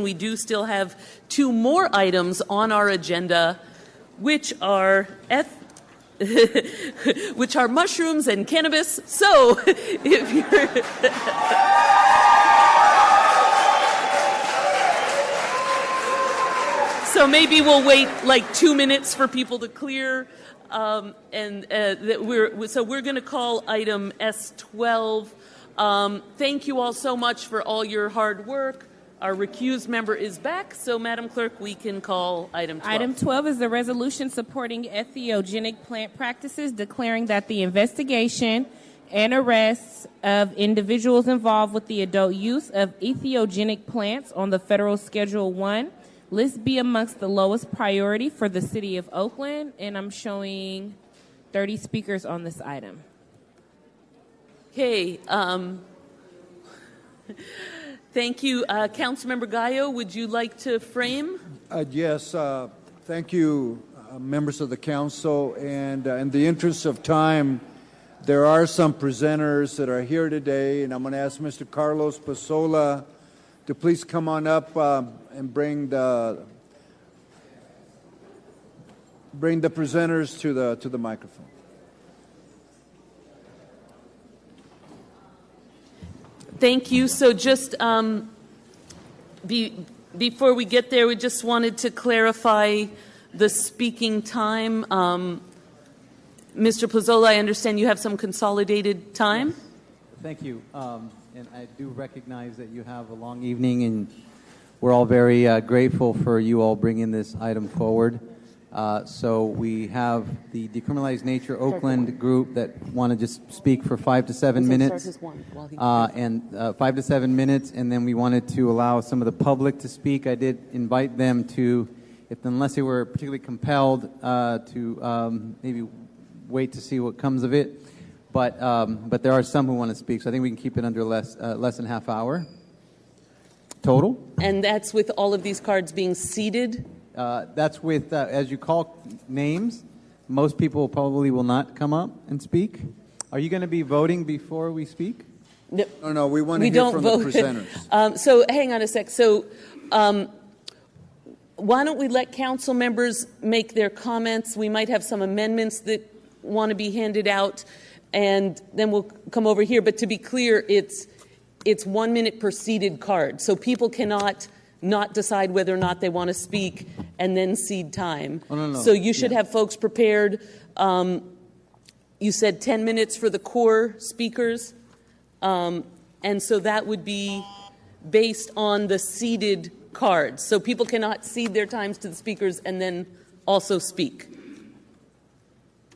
discussion. We do still have two more items on our agenda, which are which are mushrooms and cannabis. So if you're so maybe we'll wait like 2 minutes for people to clear. We're going to call item S12. Thank you all so much for all your hard work. Our recused member is back, so Madam Clerk, we can call item 12. Item 12 is the resolution supporting entheogenic plant practices, declaring that the investigation and arrests of individuals involved with the adult use of entheogenic plants on the federal Schedule 1 list be amongst the lowest priority for the City of Oakland, and I'm showing 30 speakers on this item. Okay. Thank you. Councilmember Gallo, would you like to frame? Yes. Thank you, members of the council. And in the interest of time, there are some presenters that are here today, and I'm going to ask Mr. Carlos Pasola to please come on up and bring the presenters to the microphone. Thank you. So just before we get there, we just wanted to clarify the speaking time. Mr. Pizzola, I understand you have some consolidated time. Yes. Thank you. And I do recognize that you have a long evening, and we're all very grateful for you all bringing this item forward. So we have the Decriminalized Nature Oakland group that want to just speak for 5 to 7 minutes, 5 to 7 minutes, and then we wanted to allow some of the public to speak. I did invite them to, unless they were particularly compelled, to maybe wait to see what comes of it. But there are some who want to speak, so I think we can keep it under less than half hour total. And that's with all of these cards being seated? That's with, as you call names, most people probably will not come up and speak. Are you going to be voting before we speak? No, we want to hear from the presenters. So hang on a sec. So why don't we let council members make their comments? We might have some amendments that want to be handed out, and then we'll come over here. But to be clear, it's 1 minute per seated card. So people cannot not decide whether or not they want to speak and then cede time. Oh, no. So you should have folks prepared. You said 10 minutes for the core speakers. And so that would be based on the seeded cards. So people cannot cede their times to the speakers and then also speak.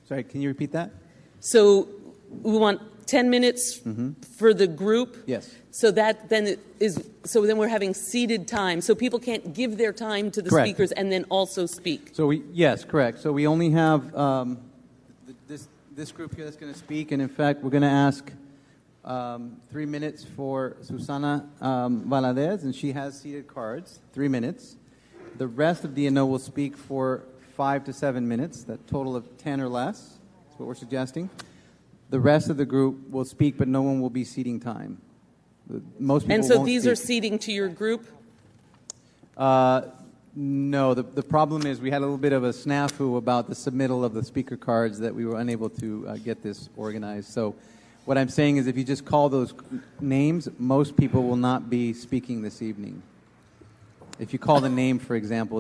Sorry, can you repeat that? So we want 10 minutes for the group. Yes. So that then then we're having seated time. So people can't give their time to the Correct. speakers and then also speak. So yes, correct. So we only have this group here that's going to speak, and in fact, we're going to ask 3 minutes for Susana Valadez, and she has seated cards. 3 minutes. The rest of DNO will speak for 5 to 7 minutes. That total of 10 or less is what we're suggesting. The rest of the group will speak, but no one will be seating time. Most people And so won't these speak. are seating to your group? No, the problem is we had a little bit of a snafu about the submittal of the speaker cards that we were unable to get this organized. So what I'm saying is if you just call those names, most people will not be speaking this evening. If you call the name, for example,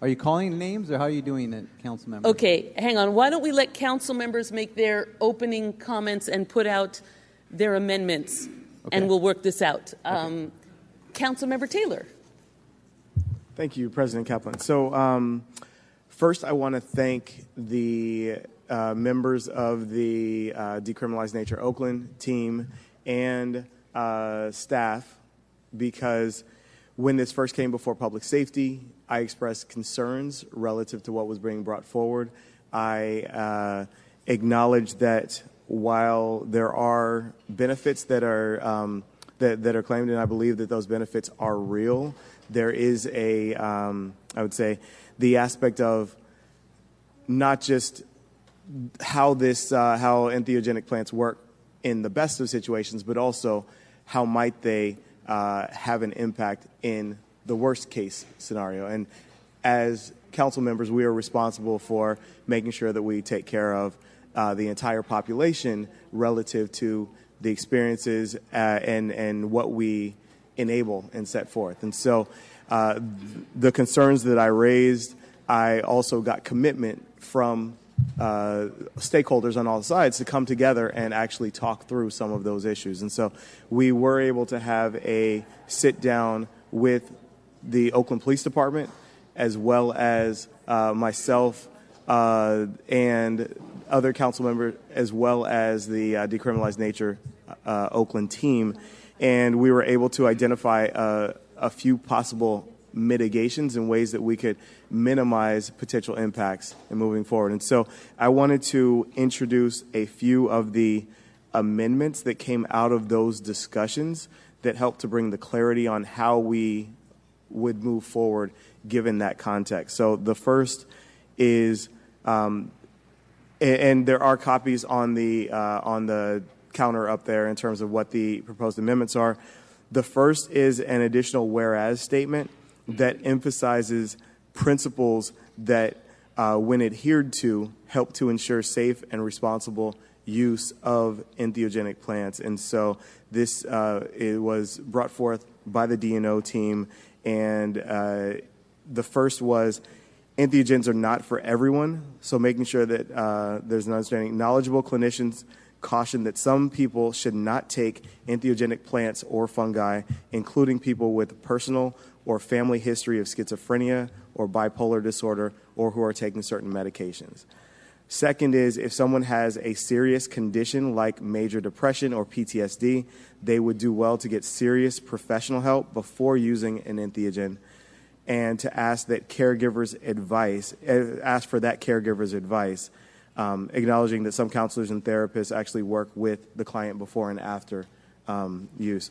are you calling names or how are you doing it, council member? Okay, hang on. Why don't we let council members make their opening comments and put out their amendments, and we'll work this out. Councilmember Taylor. Thank you, President Kaplan. So first I want to thank the members of the Decriminalized Nature Oakland team and staff, because when this first came before public safety, I expressed concerns relative to what was being brought forward. I acknowledge that while there are benefits that are that are claimed, and I believe that those benefits are real, there is a, I would say, the aspect of not just how entheogenic plants work in the best of situations, but also how might they have an impact in the worst case scenario. And as council members, we are responsible for making sure that we take care of the entire population relative to the experiences and what we enable and set forth. And so the concerns that I raised, I also got commitment from stakeholders on all sides to come together and actually talk through some of those issues. And so we were able to have a sit down with the Oakland Police Department, as well as myself and other council members, as well as the Decriminalized Nature Oakland team. And we were able to identify a few possible mitigations and ways that we could minimize potential impacts in moving forward. And so I wanted to introduce a few of the amendments that came out of those discussions that helped to bring the clarity on how we would move forward given that context. So the first is, and there are copies on the counter up there in terms of what the proposed amendments are. The first is an additional whereas statement that emphasizes principles that, when adhered to, help to ensure safe and responsible use of entheogenic plants. And so this it was brought forth by the DNO team, and the first was, entheogens are not for everyone, so making sure that there's an understanding. Knowledgeable clinicians caution that some people should not take entheogenic plants or fungi, including people with personal or family history of schizophrenia or bipolar disorder, or who are taking certain medications. Second is, if someone has a serious condition like major depression or PTSD, they would do well to get serious professional help before using an entheogen, and to ask for that caregiver's advice, acknowledging that some counselors and therapists actually work with the client before and after use.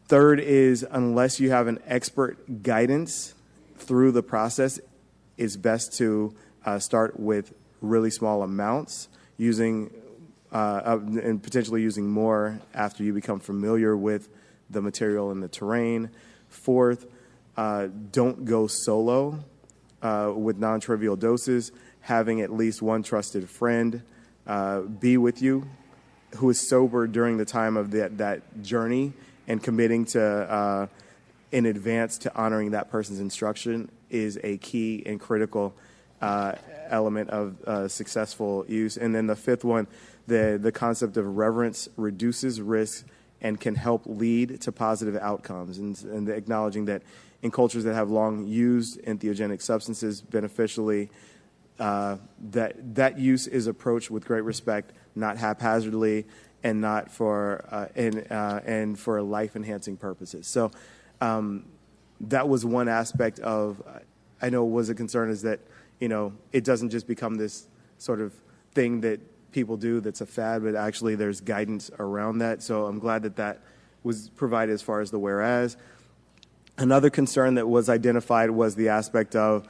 Third is, unless you have an expert guidance through the process, it's best to start with really small amounts, using and potentially using more after you become familiar with the material and the terrain. Fourth, don't go solo with non-trivial doses. Having at least one trusted friend be with you who is sober during the time of that journey, and committing to in advance to honoring that person's instruction is a key and critical element of successful use. And then the fifth one, the concept of reverence reduces risk and can help lead to positive outcomes, and acknowledging that in cultures that have long used entheogenic substances beneficially, that use is approached with great respect, not haphazardly, and not for and for life-enhancing purposes. So that was one aspect of, I know was a concern, is that, you know, it doesn't just become this sort of thing that people do that's a fad, but actually there's guidance around that. So I'm glad that that was provided as far as the whereas. Another concern that was identified was the aspect of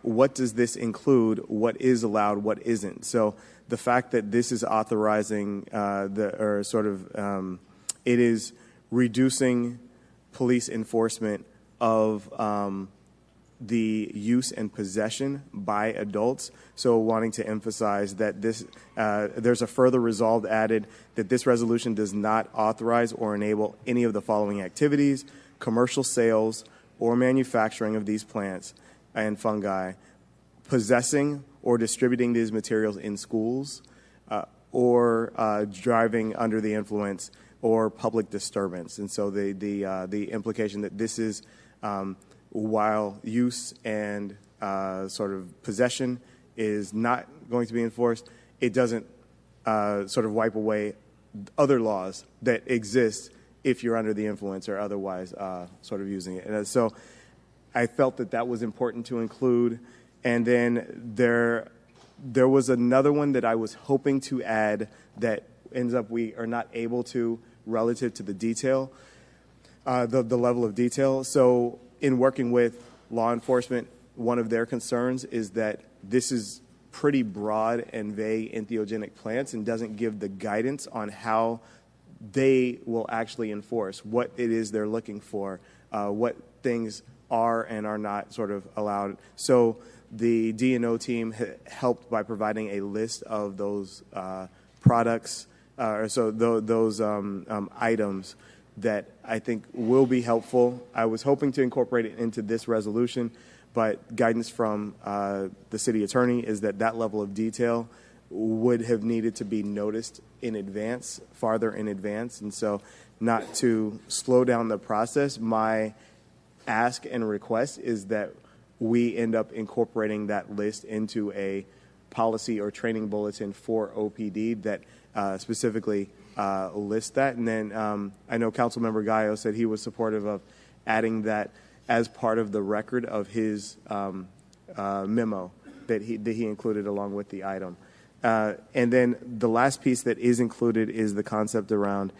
what does this include, what is allowed, what isn't. So the fact that this is authorizing it is reducing police enforcement of the use and possession by adults. So wanting to emphasize that this, there's a further resolve added that this resolution does not authorize or enable any of the following activities: commercial sales or manufacturing of these plants and fungi, possessing or distributing these materials in schools, or driving under the influence or public disturbance. And so the implication that this is, while use and sort of possession is not going to be enforced, it doesn't sort of wipe away other laws that exist if you're under the influence or otherwise sort of using it. And so I felt that that was important to include. And then there was another one that I was hoping to add that ends up we are not able to, relative to the detail, the level of detail. So in working with law enforcement, one of their concerns is that this is pretty broad and vague entheogenic plants and doesn't give the guidance on how they will actually enforce what it is they're looking for, what things are and are not sort of allowed. So the D&O team helped by providing a list of those products, those items that I think will be helpful. I was hoping to incorporate it into this resolution, but guidance from the city attorney is that that level of detail would have needed to be noticed in advance, farther in advance. And so not to slow down the process, my ask and request is that we end up incorporating that list into a policy or training bulletin for OPD that specifically lists that. And then I know Councilmember Gallo said he was supportive of adding that as part of the record of his memo that he included along with the item. And then the last piece that is included is the concept around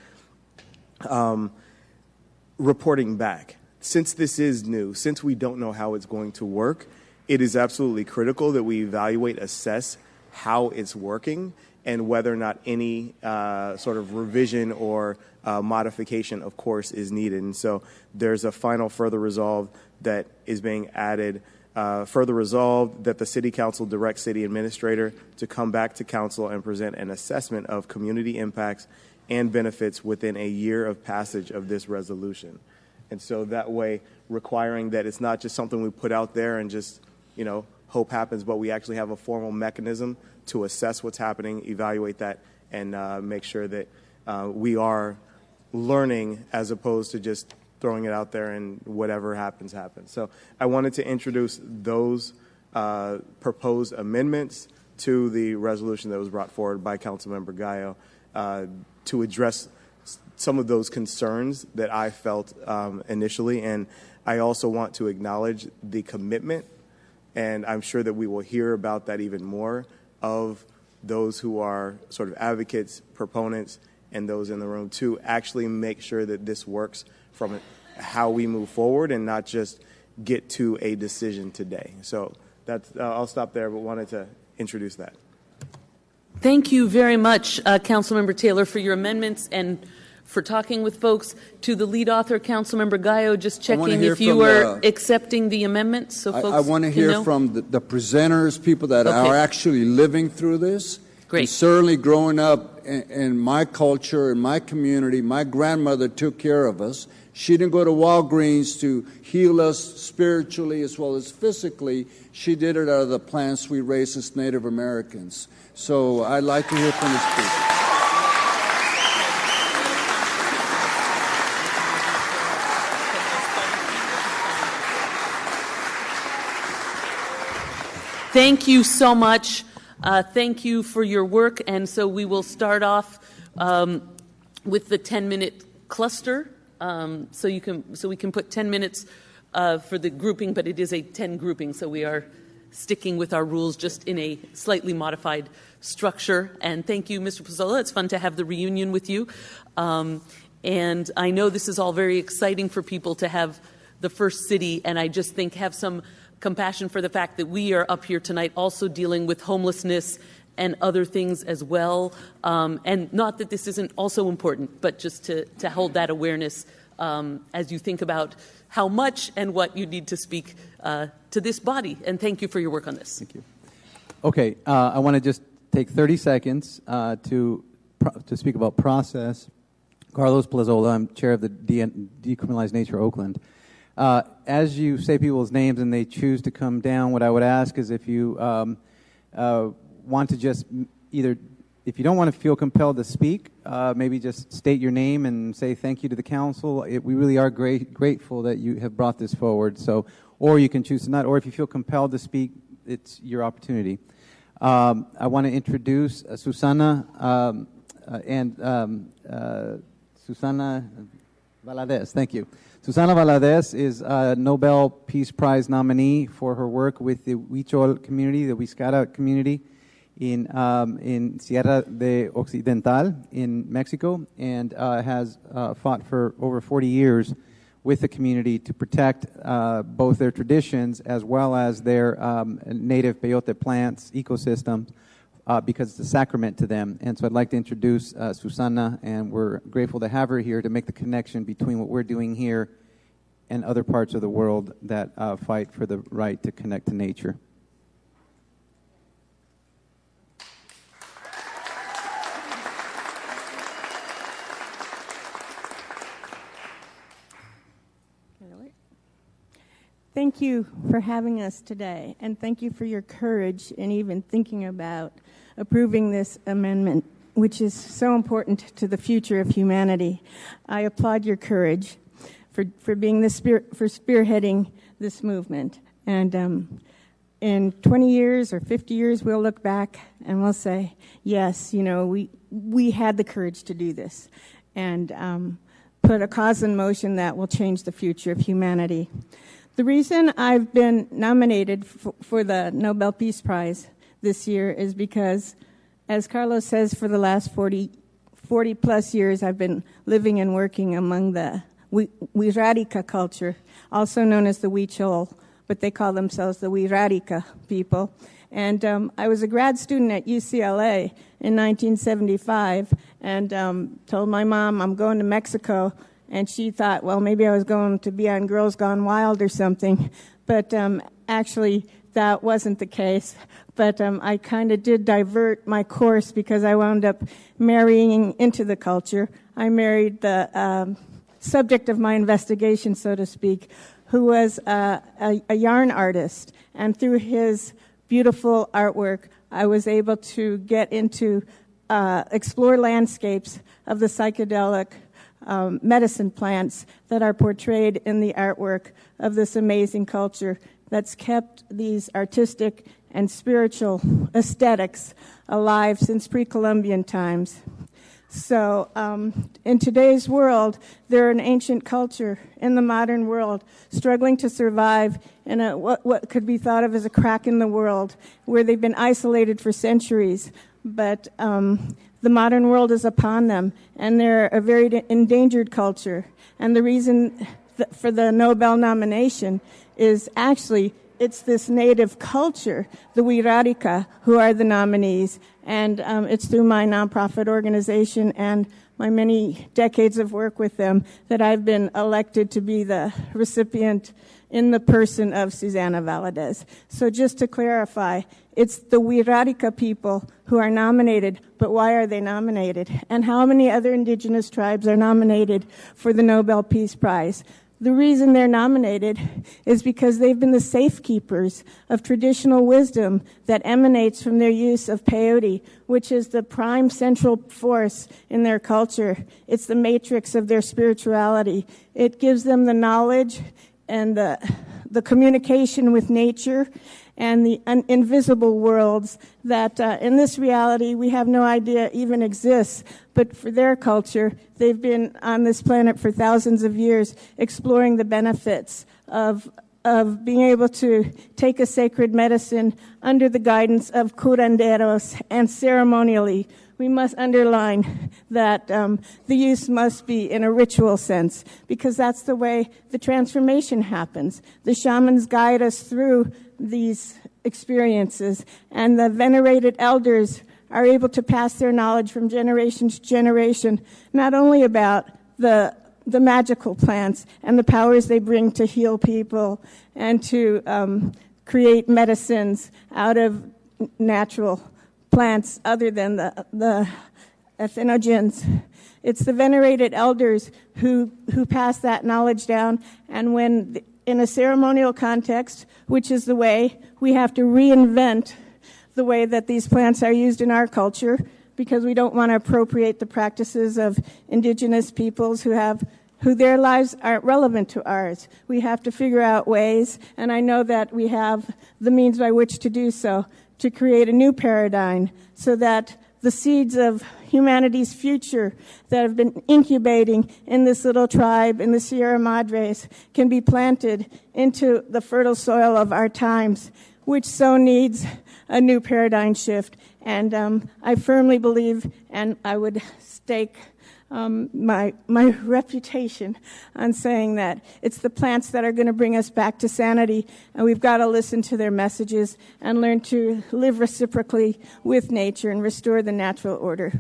reporting back. Since this is new, since we don't know how it's going to work, it is absolutely critical that we evaluate, assess how it's working, and whether or not any sort of revision or modification, of course, is needed. And so there's a final further resolve that is being added. Further resolved that the City Council directs City Administrator to come back to Council and present an assessment of community impacts and benefits within a year of passage of this resolution. And so that way, requiring that it's not just something we put out there and just, hope happens, but we actually have a formal mechanism to assess what's happening, evaluate that, and make sure that we are learning as opposed to just throwing it out there and whatever happens, happens. So I wanted to introduce those proposed amendments to the resolution that was brought forward by Councilmember Gallo to address some of those concerns that I felt initially. And I also want to acknowledge the commitment, and I'm sure that we will hear about that even more, of those who are sort of advocates, proponents, and those in the room to actually make sure that this works from how we move forward and not just get to a decision today. So that's, I'll stop there, but wanted to introduce that. Thank you very much, Councilmember Taylor, for your amendments and for talking with folks. To the lead author, Councilmember Gallo, just checking if you are accepting the amendments, so folks I want to hear from the presenters, people that are actually living through this. Great. And certainly growing up in my culture, in my community, my grandmother took care of us. She didn't go to Walgreens to heal us spiritually as well as physically. She did it out of the plants we raised as Native Americans. So I'd like to hear from the speaker. Thank you so much. Thank you for your work. And so we will start off with the 10-minute cluster. So we can put 10 minutes for the grouping, but it is a 10 grouping. So we are sticking with our rules, just in a slightly modified structure. And thank you, Mr. Pizzola. It's fun to have the reunion with you. And I know this is all very exciting for people to have the first city, and I just think have some compassion for the fact that we are up here tonight also dealing with homelessness and other things as well. And not that this isn't also important, but just to hold that awareness as you think about how much and what you need to speak to this body. And thank you for your work on this. Thank you. Okay, I want to just take 30 seconds to speak about process. Carlos Plazola, I'm chair of the Decriminalized Nature Oakland. As you say people's names and they choose to come down, what I would ask is if you want to just either, if you don't want to feel compelled to speak, maybe just state your name and say thank you to the council. We really are grateful that you have brought this forward. So, or you can choose to not, or if you feel compelled to speak, it's your opportunity. I want to introduce Susana Susana Valadez. Thank you. Susana Valadez is a Nobel Peace Prize nominee for her work with the Huichol community, the Huiscara community in Sierra de Occidental in Mexico, and has fought for over 40 years with the community to protect both their traditions as well as their native peyote plants ecosystems because it's a sacrament to them. And so I'd like to introduce Susana, and we're grateful to have her here to make the connection between what we're doing here and other parts of the world that fight for the right to connect to nature. Thank you for having us today, and thank you for your courage in even thinking about approving this amendment, which is so important to the future of humanity. I applaud your courage for being for spearheading this movement. And in 20 years or 50 years, we'll look back and we'll say, yes, you know, we had the courage to do this, and put a cause in motion that will change the future of humanity. The reason I've been nominated for the Nobel Peace Prize this year is because, as Carlos says, for the last 40 plus years, I've been living and working among the Wirrárica culture, also known as the Huichol, but they call themselves the Wirrárica people. And I was a grad student at UCLA in 1975 and told my mom I'm going to Mexico. And she thought, well, maybe I was going to be on Girls Gone Wild or something. But actually, that wasn't the case. But I kind of did divert my course because I wound up marrying into the culture. I married the subject of my investigation, so to speak, who was a yarn artist. And through his beautiful artwork, I was able to get into explore landscapes of the psychedelic medicine plants that are portrayed in the artwork of this amazing culture that's kept these artistic and spiritual aesthetics alive since pre-Columbian times. So in today's world, they're an ancient culture in the modern world, struggling to survive in what could be thought of as a crack in the world, where they've been isolated for centuries. But the modern world is upon them, and they're a very endangered culture. And the reason for the Nobel nomination is actually it's this native culture, the Wirrárica, who are the nominees. And it's through my nonprofit organization and my many decades of work with them that I've been elected to be the recipient in the person of Susana Valadez. So just to clarify, it's the Wirrárica people who are nominated, but why are they nominated? And how many other indigenous tribes are nominated for the Nobel Peace Prize? The reason they're nominated is because they've been the safekeepers of traditional wisdom that emanates from their use of peyote, which is the prime central force in their culture. It's the matrix of their spirituality. It gives them the knowledge and the communication with nature and the invisible worlds that in this reality we have no idea even exists. But for their culture, they've been on this planet for thousands of years exploring the benefits of being able to take a sacred medicine under the guidance of curanderos and ceremonially. We must underline that the use must be in a ritual sense, because that's the way the transformation happens. The shamans guide us through these experiences, and the venerated elders are able to pass their knowledge from generation to generation, not only about the magical plants and the powers they bring to heal people and to create medicines out of natural plants other than the entheogens. It's the venerated elders who pass that knowledge down, and when in a ceremonial context, which is the way we have to reinvent the way that these plants are used in our culture, because we don't want to appropriate the practices of indigenous peoples who their lives aren't relevant to ours. We have to figure out ways, and I know that we have the means by which to do so, to create a new paradigm so that the seeds of humanity's future that have been incubating in this little tribe in the Sierra Madres can be planted into the fertile soil of our times, which so needs a new paradigm shift. And I firmly believe, and I would stake my reputation on saying that it's the plants that are going to bring us back to sanity, and we've got to listen to their messages and learn to live reciprocally with nature and restore the natural order.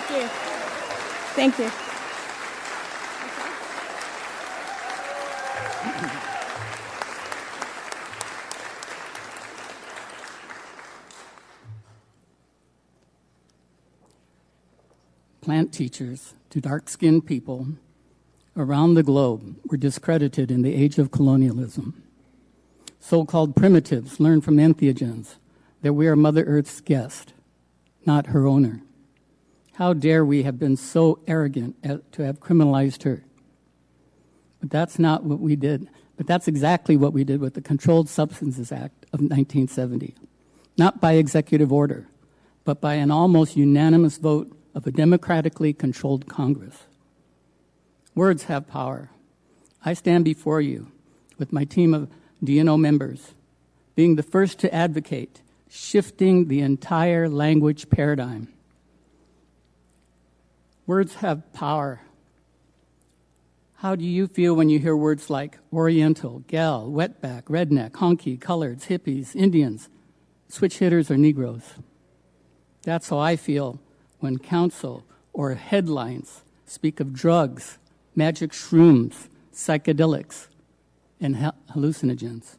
Thank you. Thank you. Plant teachers to dark-skinned people around the globe were discredited in the age of colonialism. So-called primitives learned from entheogens that we are Mother Earth's guest, not her owner. How dare we have been so arrogant to have criminalized her? But that's not what we did. But that's exactly what we did with the Controlled Substances Act of 1970. Not by executive order, but by an almost unanimous vote of a democratically controlled Congress. Words have power. I stand before you with my team of DNO members, being the first to advocate shifting the entire language paradigm. Words have power. How do you feel when you hear words like Oriental, gal, wetback, redneck, honky, coloreds, hippies, Indians, switch hitters, or Negroes? That's how I feel when council or headlines speak of drugs, magic shrooms, psychedelics, and hallucinogens.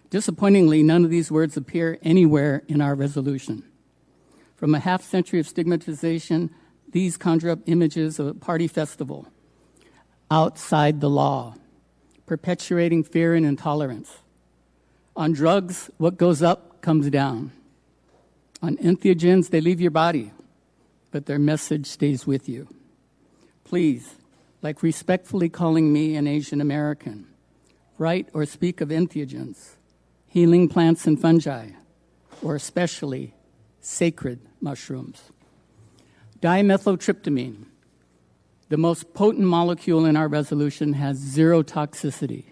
Disappointingly, none of these words appear anywhere in our resolution. From a half century of stigmatization, these conjure up images of a party festival, outside the law, perpetuating fear and intolerance. On drugs, what goes up comes down. On entheogens, they leave your body, but their message stays with you. Please, like respectfully calling me an Asian American, write or speak of entheogens, healing plants and fungi, or especially sacred mushrooms. Dimethyltryptamine, the most potent molecule in our resolution, has zero toxicity.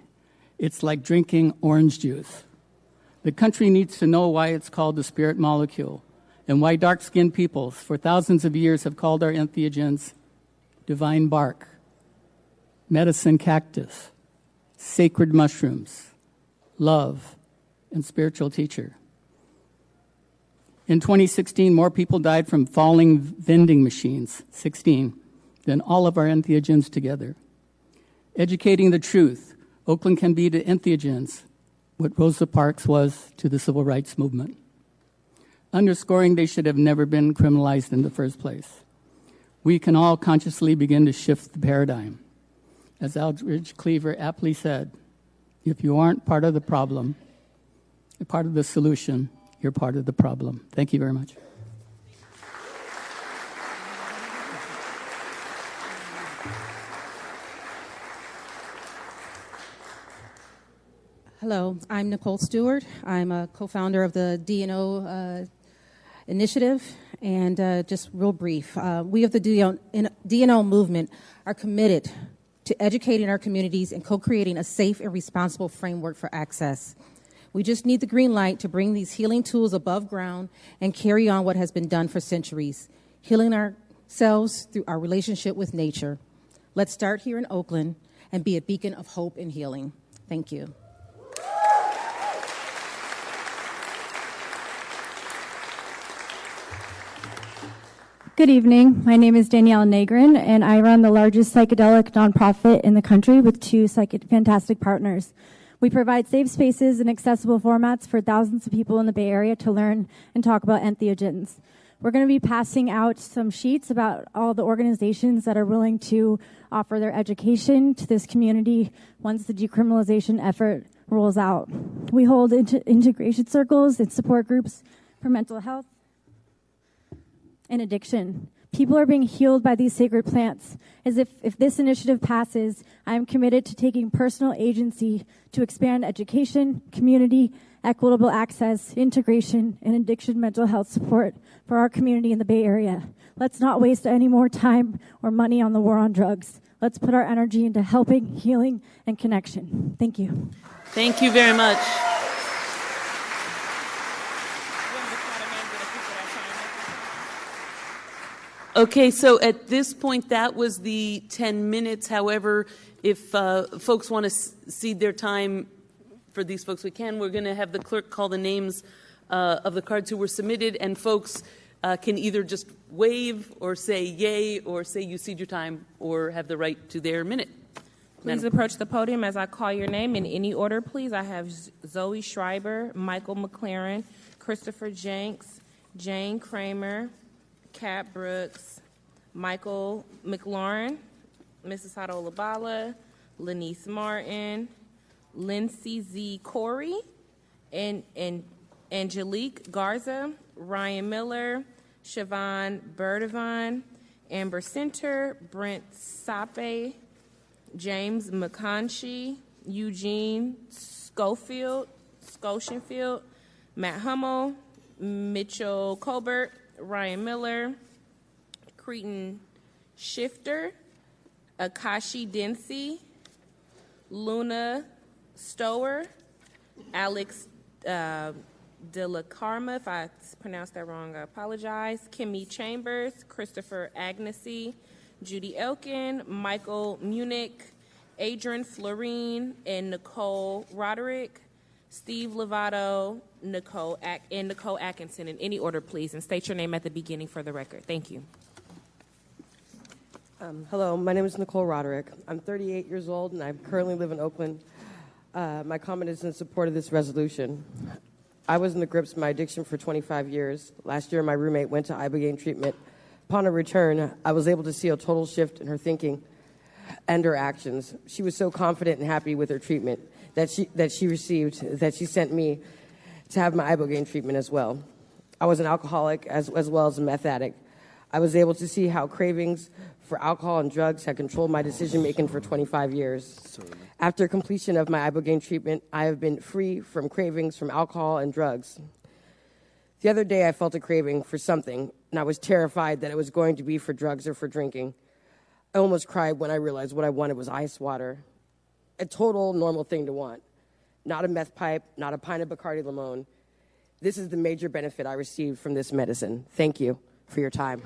It's like drinking orange juice. The country needs to know why it's called the spirit molecule, and why dark-skinned peoples for thousands of years have called our entheogens divine bark, medicine cactus, sacred mushrooms, love, and spiritual teacher. In 2016, more people died from falling vending machines, 16, than all of our entheogens together. Educating the truth, Oakland can be to entheogens what Rosa Parks was to the civil rights movement. Underscoring they should have never been criminalized in the first place. We can all consciously begin to shift the paradigm. As Aldridge Cleaver aptly said, if you aren't part of the problem, you're part of the solution, you're part of the problem. Thank you very much. Hello, I'm Nicole Stewart. I'm a co-founder of the DNO initiative, and just real brief. We of the DNO movement are committed to educating our communities and co-creating a safe and responsible framework for access. We just need the green light to bring these healing tools above ground and carry on what has been done for centuries, healing ourselves through our relationship with nature. Let's start here in Oakland and be a beacon of hope and healing. Thank you. Good evening. My name is Danielle Negrin, and I run the largest psychedelic nonprofit in the country with two fantastic partners. We provide safe spaces and accessible formats for thousands of people in the Bay Area to learn and talk about entheogens. We're going to be passing out some sheets about all the organizations that are willing to offer their education to this community once the decriminalization effort rolls out. We hold integration circles and support groups for mental health and addiction. People are being healed by these sacred plants. As if this initiative passes, I am committed to taking personal agency to expand education, community, equitable access, integration, and addiction mental health support for our community in the Bay Area. Let's not waste any more time or money on the war on drugs. Let's put our energy into helping, healing, and connection. Thank you. Thank you very much. Okay, so at this point, that was the 10 minutes. However, if folks want to cede their time for these folks, we can. We're going to have the clerk call the names of the cards who were submitted, and folks can either just wave or say yay or say you cede your time or have the right to their minute. Please approach the podium as I call your name in any order, please. I have Zoe Schreiber, Michael McLaren, Christopher Jenks, Jane Kramer, Kat Brooks, Michael McLaurin, Mrs. Hado Labala, Lenice Martin, Lindsay Z. Corey, and Angelique Garza, Ryan Miller, Siobhan Burdivine, Amber Center, Brent Sape, James McConchie, Eugene Schofield, Matt Hummel, Mitchell Colbert, Ryan Miller, Cretan Shifter, Akashi Dempsey, Luna Stower, Alex De La Carma, if I pronounced that wrong, I apologize, Kimmy Chambers, Christopher Agnesi, Judy Elkin, Michael Munich, Adrian Florine, and Nicole Roderick, Steve Lovato, Nicole Atkinson, in any order, please, and state your name at the beginning for the record. Thank you. Hello, my name is Nicole Roderick. I'm 38 years old, and I currently live in Oakland. My comment is in support of this resolution. I was in the grips of my addiction for 25 years. Last year, my roommate went to Ibogaine treatment. Upon her return, I was able to see a total shift in her thinking and her actions. She was so confident and happy with her treatment that she received that she sent me to have my Ibogaine treatment as well. I was an alcoholic as well as a meth addict. I was able to see how cravings for alcohol and drugs had controlled my decision-making for 25 years. After completion of my Ibogaine treatment, I have been free from cravings from alcohol and drugs. The other day, I felt a craving for something, and I was terrified that it was going to be for drugs or for drinking. I almost cried when I realized what I wanted was ice water. A total normal thing to want. Not a meth pipe, not a pint of Bacardi Limon. This is the major benefit I received from this medicine. Thank you for your time.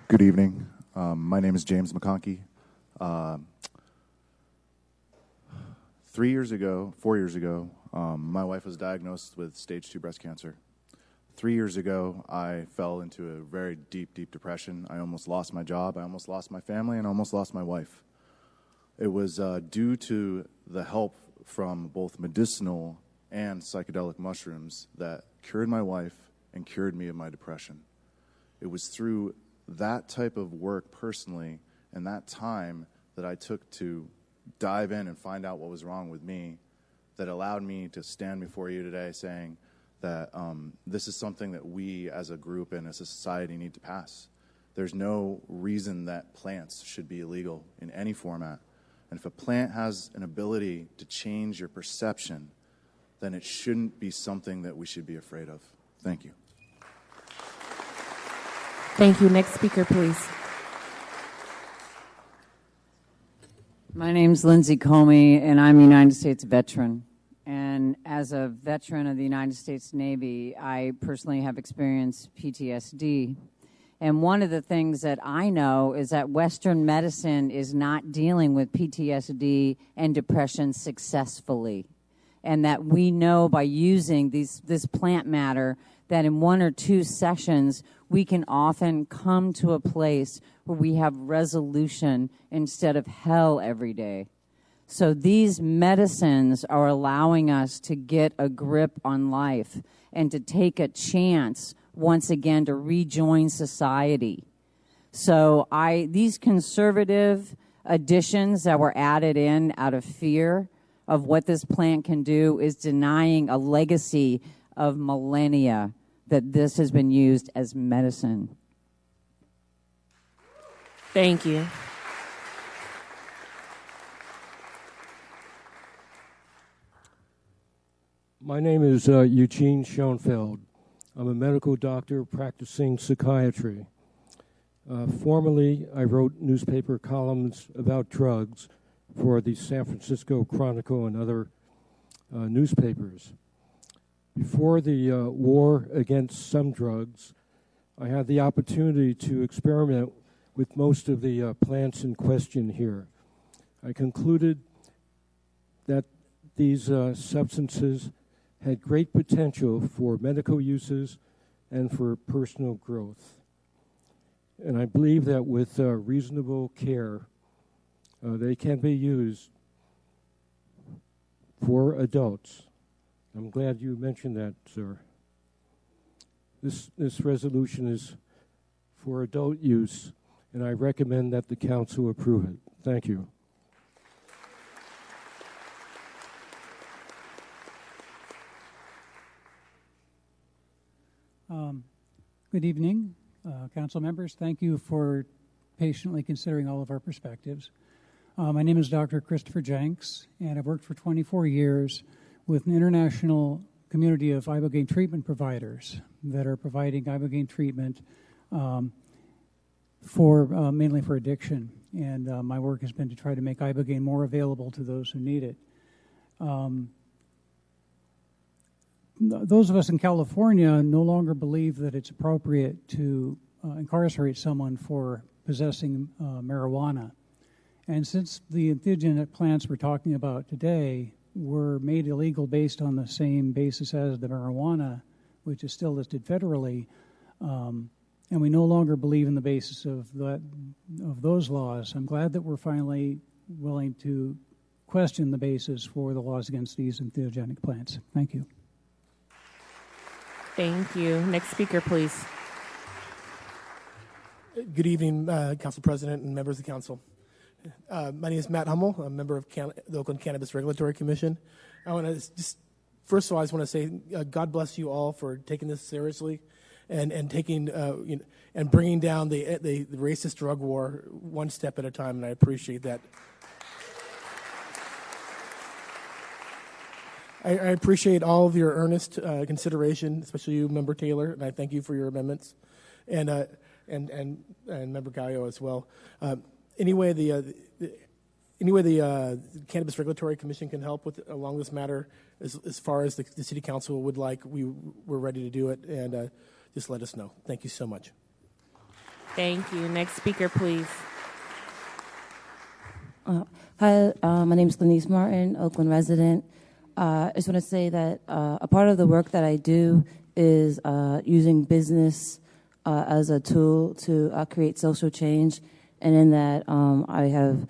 Good evening. My name is James McConkie. 4 years ago, my wife was diagnosed with stage 2 breast cancer. 3 years ago, I fell into a very deep, deep depression. I almost lost my job, I almost lost my family, and I almost lost my wife. It was due to the help from both medicinal and psychedelic mushrooms that cured my wife and cured me of my depression. It was through that type of work personally and that time that I took to dive in and find out what was wrong with me that allowed me to stand before you today saying that this is something that we as a group and as a society need to pass. There's no reason that plants should be illegal in any format. And if a plant has an ability to change your perception, then it shouldn't be something that we should be afraid of. Thank you. Thank you. Next speaker, please. My name's Lindsay Comey, and I'm a United States veteran. And as a veteran of the United States Navy, I personally have experienced PTSD. And one of the things that I know is that Western medicine is not dealing with PTSD and depression successfully. And that we know by using this plant matter that in 1 or 2 sessions, we can often come to a place where we have resolution instead of hell every day. So these medicines are allowing us to get a grip on life and to take a chance once again to rejoin society. So these conservative additions that were added in out of fear of what this plant can do is denying a legacy of millennia that this has been used as medicine. Thank you. My name is Eugene Schoenfeld. I'm a medical doctor practicing psychiatry. Formerly, I wrote newspaper columns about drugs for the San Francisco Chronicle and other newspapers. Before the war against some drugs, I had the opportunity to experiment with most of the plants in question here. I concluded that these substances had great potential for medical uses and for personal growth. And I believe that with reasonable care, they can be used for adults. I'm glad you mentioned that, sir. This resolution is for adult use, and I recommend that the council approve it. Thank you. Good evening, council members. Thank you for patiently considering all of our perspectives. My name is Dr. Christopher Jenks, and I've worked for 24 years with an international community of ibogaine treatment providers that are providing ibogaine treatment mainly for addiction. And my work has been to try to make ibogaine more available to those who need it. Those of us in California no longer believe that it's appropriate to incarcerate someone for possessing marijuana. And since the entheogenic plants we're talking about today were made illegal based on the same basis as the marijuana, which is still listed federally, and we no longer believe in the basis of those laws, I'm glad that we're finally willing to question the basis for the laws against these entheogenic plants. Thank you. Thank you. Next speaker, please. Good evening, Council President and members of the council. My name is Matt Hummel. I'm a member of the Oakland Cannabis Regulatory Commission. I want to just, first of all, I just want to say God bless you all for taking this seriously and taking and bringing down the racist drug war one step at a time, and I appreciate that. I appreciate all of your earnest consideration, especially you, Member Taylor, and I thank you for your amendments, and Member Gallo as well. Anyway, the Cannabis Regulatory Commission can help with along this matter, as far as the City Council would like, we're ready to do it, and just let us know. Thank you so much. Thank you. Next speaker, please. Hi, my name is Lenise Martin, Oakland resident. I just want to say that a part of the work that I do is using business as a tool to create social change. And in that, I have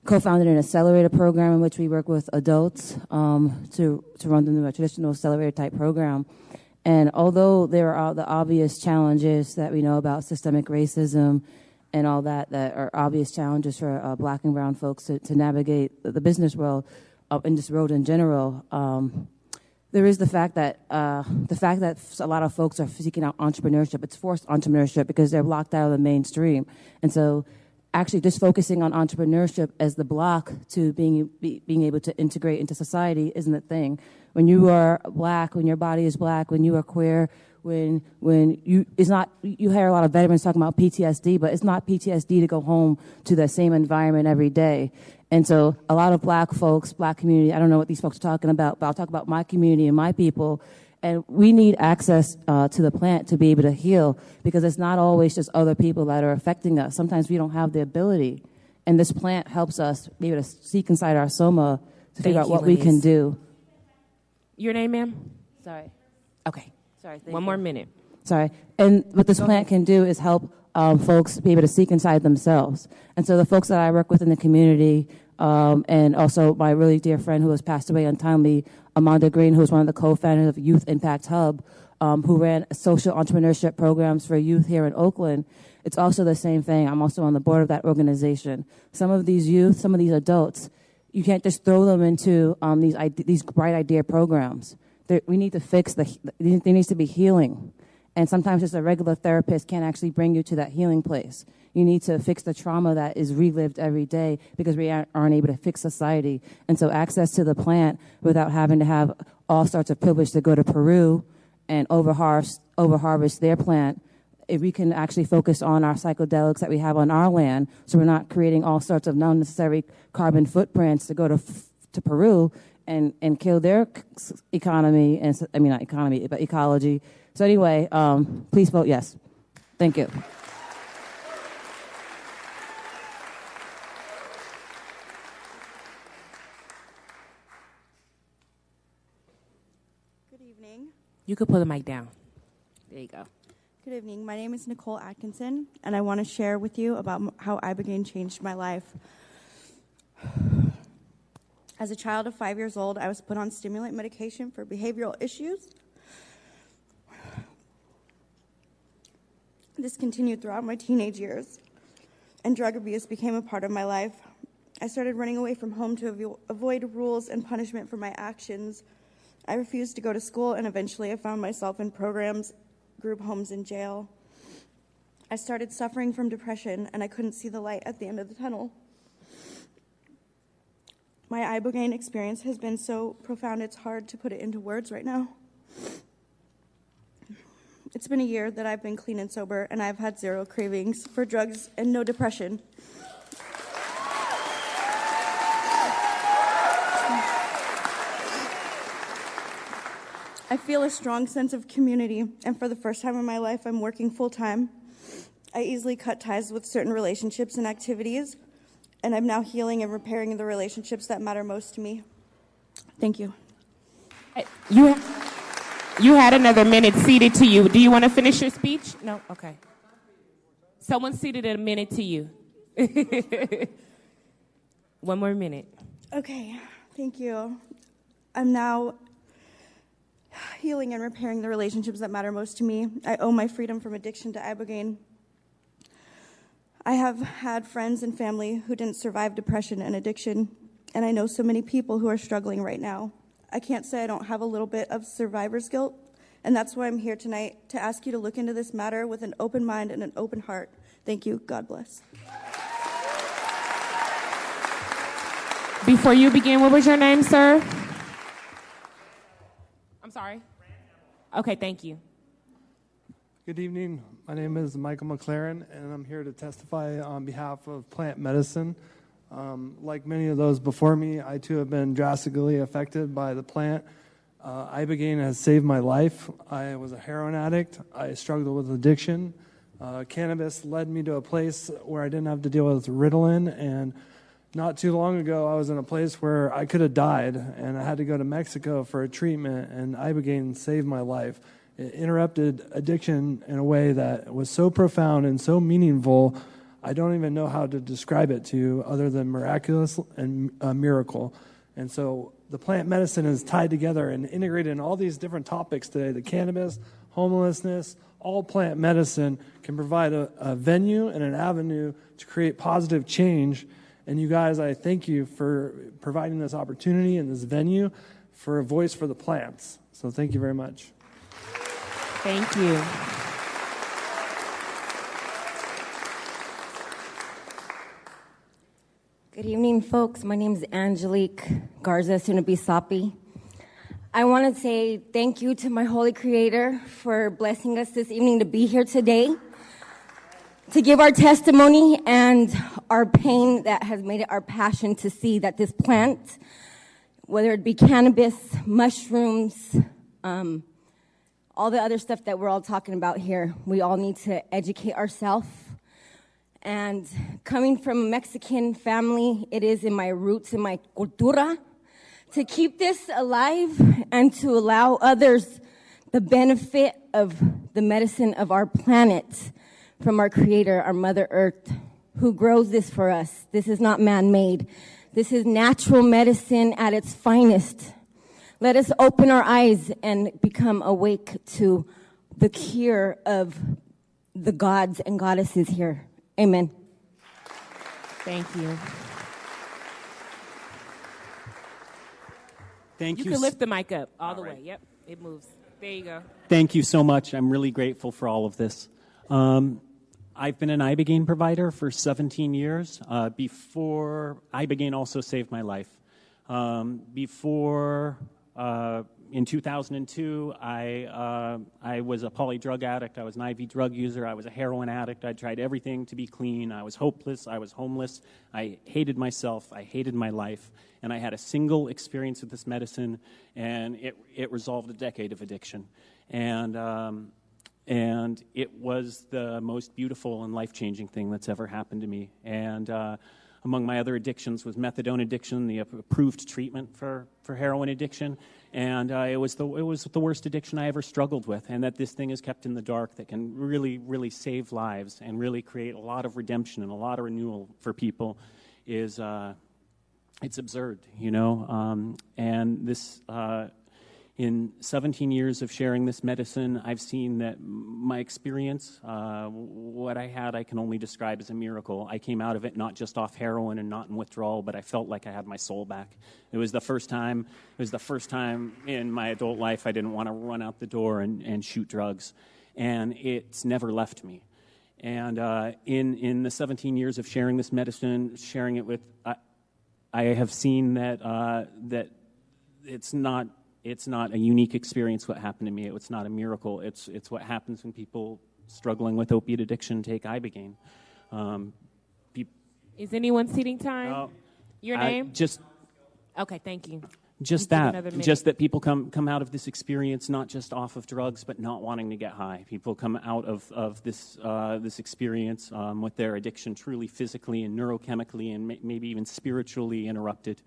co-founded an accelerator program in which we work with adults to run them through a traditional accelerator type program. And although there are the obvious challenges that we know about systemic racism and all that are obvious challenges for black and brown folks to navigate the business world in this world in general, there is the fact that a lot of folks are seeking out entrepreneurship. It's forced entrepreneurship because they're blocked out of the mainstream. And so actually just focusing on entrepreneurship as the block to being able to integrate into society isn't a thing. When you are black, when your body is black, when you are queer, when you hear a lot of veterans talking about PTSD, but it's not PTSD to go home to the same environment every day. And so a lot of black folks, black community, I don't know what these folks are talking about, but I'll talk about my community and my people. And we need access to the plant to be able to heal, because it's not always just other people that are affecting us. Sometimes we don't have the ability. And this plant helps us be able to seek inside our soma to figure out what we can do. Your name, ma'am? Sorry. Okay. Sorry. One more minute. Sorry. And what this plant can do is help folks be able to seek inside themselves. And so the folks that I work with in the community, and also my really dear friend who has passed away untimely, Amanda Green, who is one of the co-founders of Youth Impact Hub, who ran social entrepreneurship programs for youth here in Oakland. It's also the same thing. I'm also on the board of that organization. Some of these youth, some of these adults, you can't just throw them into these bright idea programs. We need to fix there needs to be healing. And sometimes just a regular therapist can't actually bring you to that healing place. You need to fix the trauma that is relived every day because we aren't able to fix society. And so access to the plant without having to have all sorts of privilege to go to Peru and overharvest their plant, if we can actually focus on our psychedelics that we have on our land, so we're not creating all sorts of unnecessary carbon footprints to go to Peru, and kill their economy, and I mean, not economy, but ecology. So anyway, please vote yes. Thank you. Good evening. You could pull the mic down. There you go. Good evening. My name is Nicole Atkinson, and I want to share with you about how Ibogaine changed my life. As a child of 5 years old, I was put on stimulant medication for behavioral issues. This continued throughout my teenage years, and drug abuse became a part of my life. I started running away from home to avoid rules and punishment for my actions. I refused to go to school, and eventually I found myself in programs, group homes, and jail. I started suffering from depression, and I couldn't see the light at the end of the tunnel. My Ibogaine experience has been so profound, it's hard to put it into words right now. It's been a year that I've been clean and sober, and I've had zero cravings for drugs and no depression. I feel a strong sense of community, and for the first time in my life, I'm working full-time. I easily cut ties with certain relationships and activities, and I'm now healing and repairing the relationships that matter most to me. Thank you. You had another minute seated to you. Do you want to finish your speech? No? Okay. Someone seated a minute to you. 1 more minute. Okay, thank you. I'm now healing and repairing the relationships that matter most to me. I owe my freedom from addiction to Ibogaine. I have had friends and family who didn't survive depression and addiction, and I know so many people who are struggling right now. I can't say I don't have a little bit of survivor's guilt, and that's why I'm here tonight, to ask you to look into this matter with an open mind and an open heart. Thank you. God bless. Before you begin, what was your name, sir? I'm sorry. Okay, thank you. Good evening. My name is Michael McLaren, and I'm here to testify on behalf of Plant Medicine. Like many of those before me, I too have been drastically affected by the plant. Ibogaine has saved my life. I was a heroin addict. I struggled with addiction. Cannabis led me to a place where I didn't have to deal with Ritalin, and not too long ago, I was in a place where I could have died, and I had to go to Mexico for a treatment, and Ibogaine saved my life. It interrupted addiction in a way that was so profound and so meaningful, I don't even know how to describe it to you other than miraculous and a miracle. And so the plant medicine is tied together and integrated in all these different topics today. The cannabis, homelessness, all plant medicine can provide a venue and an avenue to create positive change. And you guys, I thank you for providing this opportunity and this venue for a voice for the plants. So thank you very much. Thank you. Good evening, folks. My name is Angelique Garza, soon to be Sapi. I want to say thank you to my Holy Creator for blessing us this evening to be here today, to give our testimony and our pain that has made it our passion to see that this plant, whether it be cannabis, mushrooms, all the other stuff that we're all talking about here, we all need to educate ourselves. And coming from a Mexican family, it is in my roots, in my cultura, to keep this alive and to allow others the benefit of the medicine of our planet from our Creator, our Mother Earth, who grows this for us. This is not man-made. This is natural medicine at its finest. Let us open our eyes and become awake to the cure of the gods and goddesses here. Amen. Thank you. Thank you. You can lift the mic up all the way. Yep, it moves. There you go. Thank you so much. I'm really grateful for all of this. I've been an Ibogaine provider for 17 years. Before Ibogaine also saved my life. Before In 2002, I was a poly-drug addict. I was an IV drug user. I was a heroin addict. I tried everything to be clean. I was hopeless. I was homeless. I hated myself. I hated my life. And I had a single experience with this medicine, and it resolved a decade of addiction. And it was the most beautiful and life-changing thing that's ever happened to me. And among my other addictions was methadone addiction, the approved treatment for heroin addiction. And it was the worst addiction I ever struggled with. And that this thing is kept in the dark that can really, really save lives and really create a lot of redemption and a lot of renewal for people is, it's absurd, you know. And this, in 17 years of sharing this medicine, I've seen that my experience, what I had, I can only describe as a miracle. I came out of it not just off heroin and not in withdrawal, but I felt like I had my soul back. It was the first time in my adult life I didn't want to run out the door and shoot drugs. And it's never left me. And in the 17 years of sharing this medicine, sharing it with, I have seen that that it's not a unique experience what happened to me. It's not a miracle. It's what happens when people struggling with opiate addiction take Ibogaine. Is anyone seating time? Your name? Okay, thank you. Just that people come out of this experience not just off of drugs, but not wanting to get high. People come out of this experience with their addiction truly physically and neurochemically and maybe even spiritually interrupted.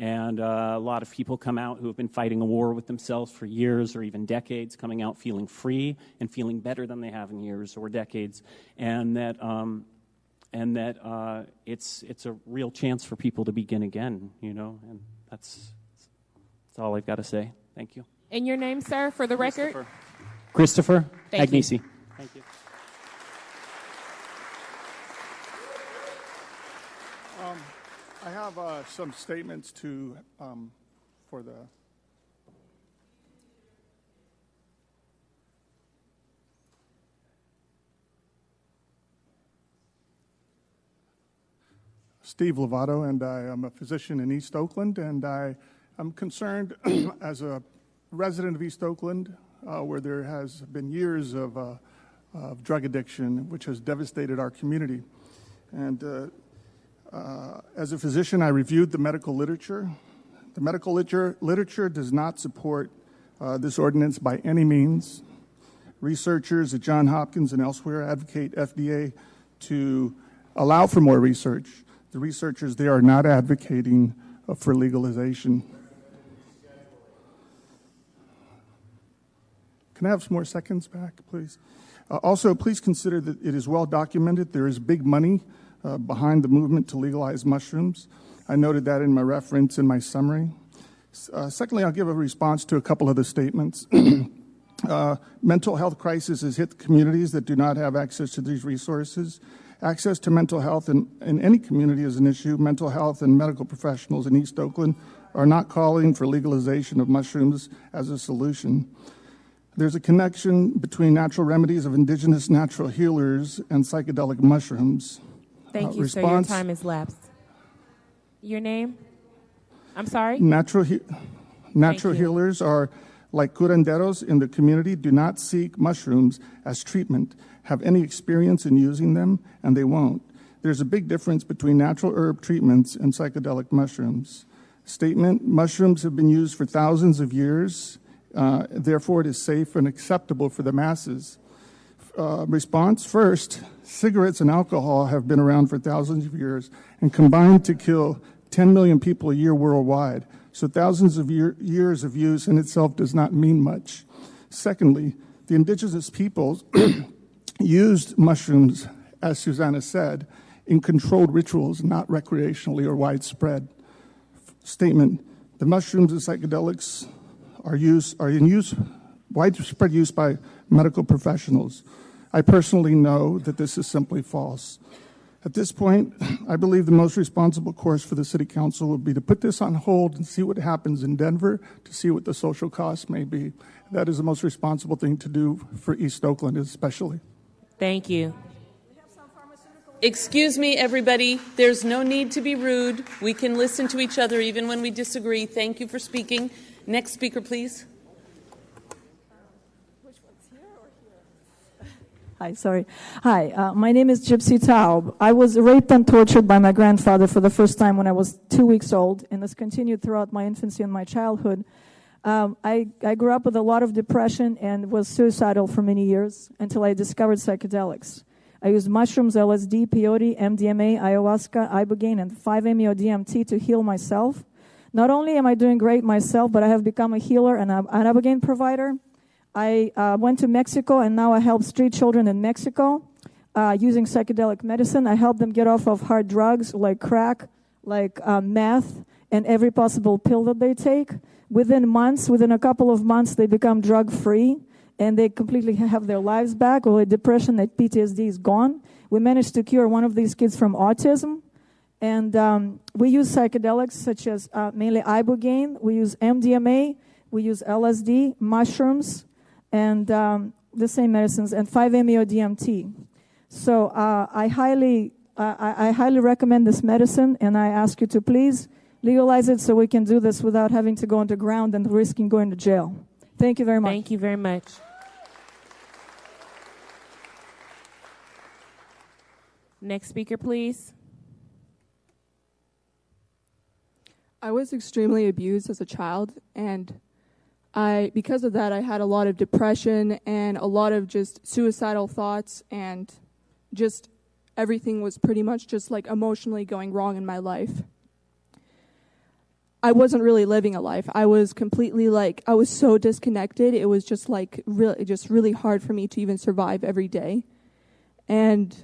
And a lot of people come out who have been fighting a war with themselves for years or even decades, coming out feeling free and feeling better than they have in years or decades, and that it's a real chance for people to begin again, you know, and that's all I've got to say. Thank you. And your name, sir, for the record? Christopher Thank you. Agnesi. Thank you. I have some statements for the Steve Lovato, and I am a physician in East Oakland, and I am concerned as a resident of East Oakland, where there has been years of drug addiction, which has devastated our community. And as a physician, I reviewed the medical literature. The medical literature does not support this ordinance by any means. Researchers at Johns Hopkins and elsewhere advocate FDA to allow for more research. The researchers there are not advocating for legalization. Can I have some more seconds back, please? Also, please consider that it is well documented. There is big money behind the movement to legalize mushrooms. I noted that in my reference in my summary. Secondly, I'll give a response to a couple of the statements. Mental health crisis has hit the communities that do not have access to these resources. Access to mental health in any community is an issue. Mental health and medical professionals in East Oakland are not calling for legalization of mushrooms as a solution. There's a connection between natural remedies of indigenous natural healers and psychedelic mushrooms. Thank you, sir. Your time has lapsed. Your name? I'm sorry? Natural healers are like curanderos in the community, do not seek mushrooms as treatment, have any experience in using them, and they won't. There's a big difference between natural herb treatments and psychedelic mushrooms. Statement, mushrooms have been used for thousands of years, therefore it is safe and acceptable for the masses. Response, first, cigarettes and alcohol have been around for thousands of years and combined to kill 10 million people a year worldwide. So thousands of years of use in itself does not mean much. Secondly, the indigenous peoples used mushrooms, as Susanna said, in controlled rituals, not recreationally or widespread. Statement, the mushrooms and psychedelics are in widespread use by medical professionals. I personally know that this is simply false. At this point, I believe the most responsible course for the City Council would be to put this on hold and see what happens in Denver, to see what the social costs may be. That is the most responsible thing to do for East Oakland especially. Thank you. Excuse me, everybody. There's no need to be rude. We can listen to each other even when we disagree. Thank you for speaking. Next speaker, please. Hi, sorry. Hi, my name is Gypsy Taub. I was raped and tortured by my grandfather for the first time when I was 2 weeks old, and this continued throughout my infancy and my childhood. I grew up with a lot of depression and was suicidal for many years until I discovered psychedelics. I used mushrooms, LSD, peyote, MDMA, ayahuasca, ibogaine, and 5-MeO-DMT to heal myself. Not only am I doing great myself, but I have become a healer and an ibogaine provider. I went to Mexico, and now I help street children in Mexico using psychedelic medicine. I help them get off of hard drugs like crack, like meth, and every possible pill that they take. Within a couple of months, they become drug-free, and they completely have their lives back. All the depression, that PTSD is gone. We managed to cure one of these kids from autism. And we use psychedelics such as mainly ibogaine. We use MDMA. We use LSD, mushrooms, and the same medicines, and 5-MeO-DMT. So I highly recommend this medicine, and I ask you to please legalize it so we can do this without having to go underground and risking going to jail. Thank you very much. Thank you very much. Next speaker, please. I was extremely abused as a child, and because of that, I had a lot of depression and a lot of just suicidal thoughts, and just everything was pretty much just like emotionally going wrong in my life. I wasn't really living a life. I was completely I was so disconnected. It was just really hard for me to even survive every day. And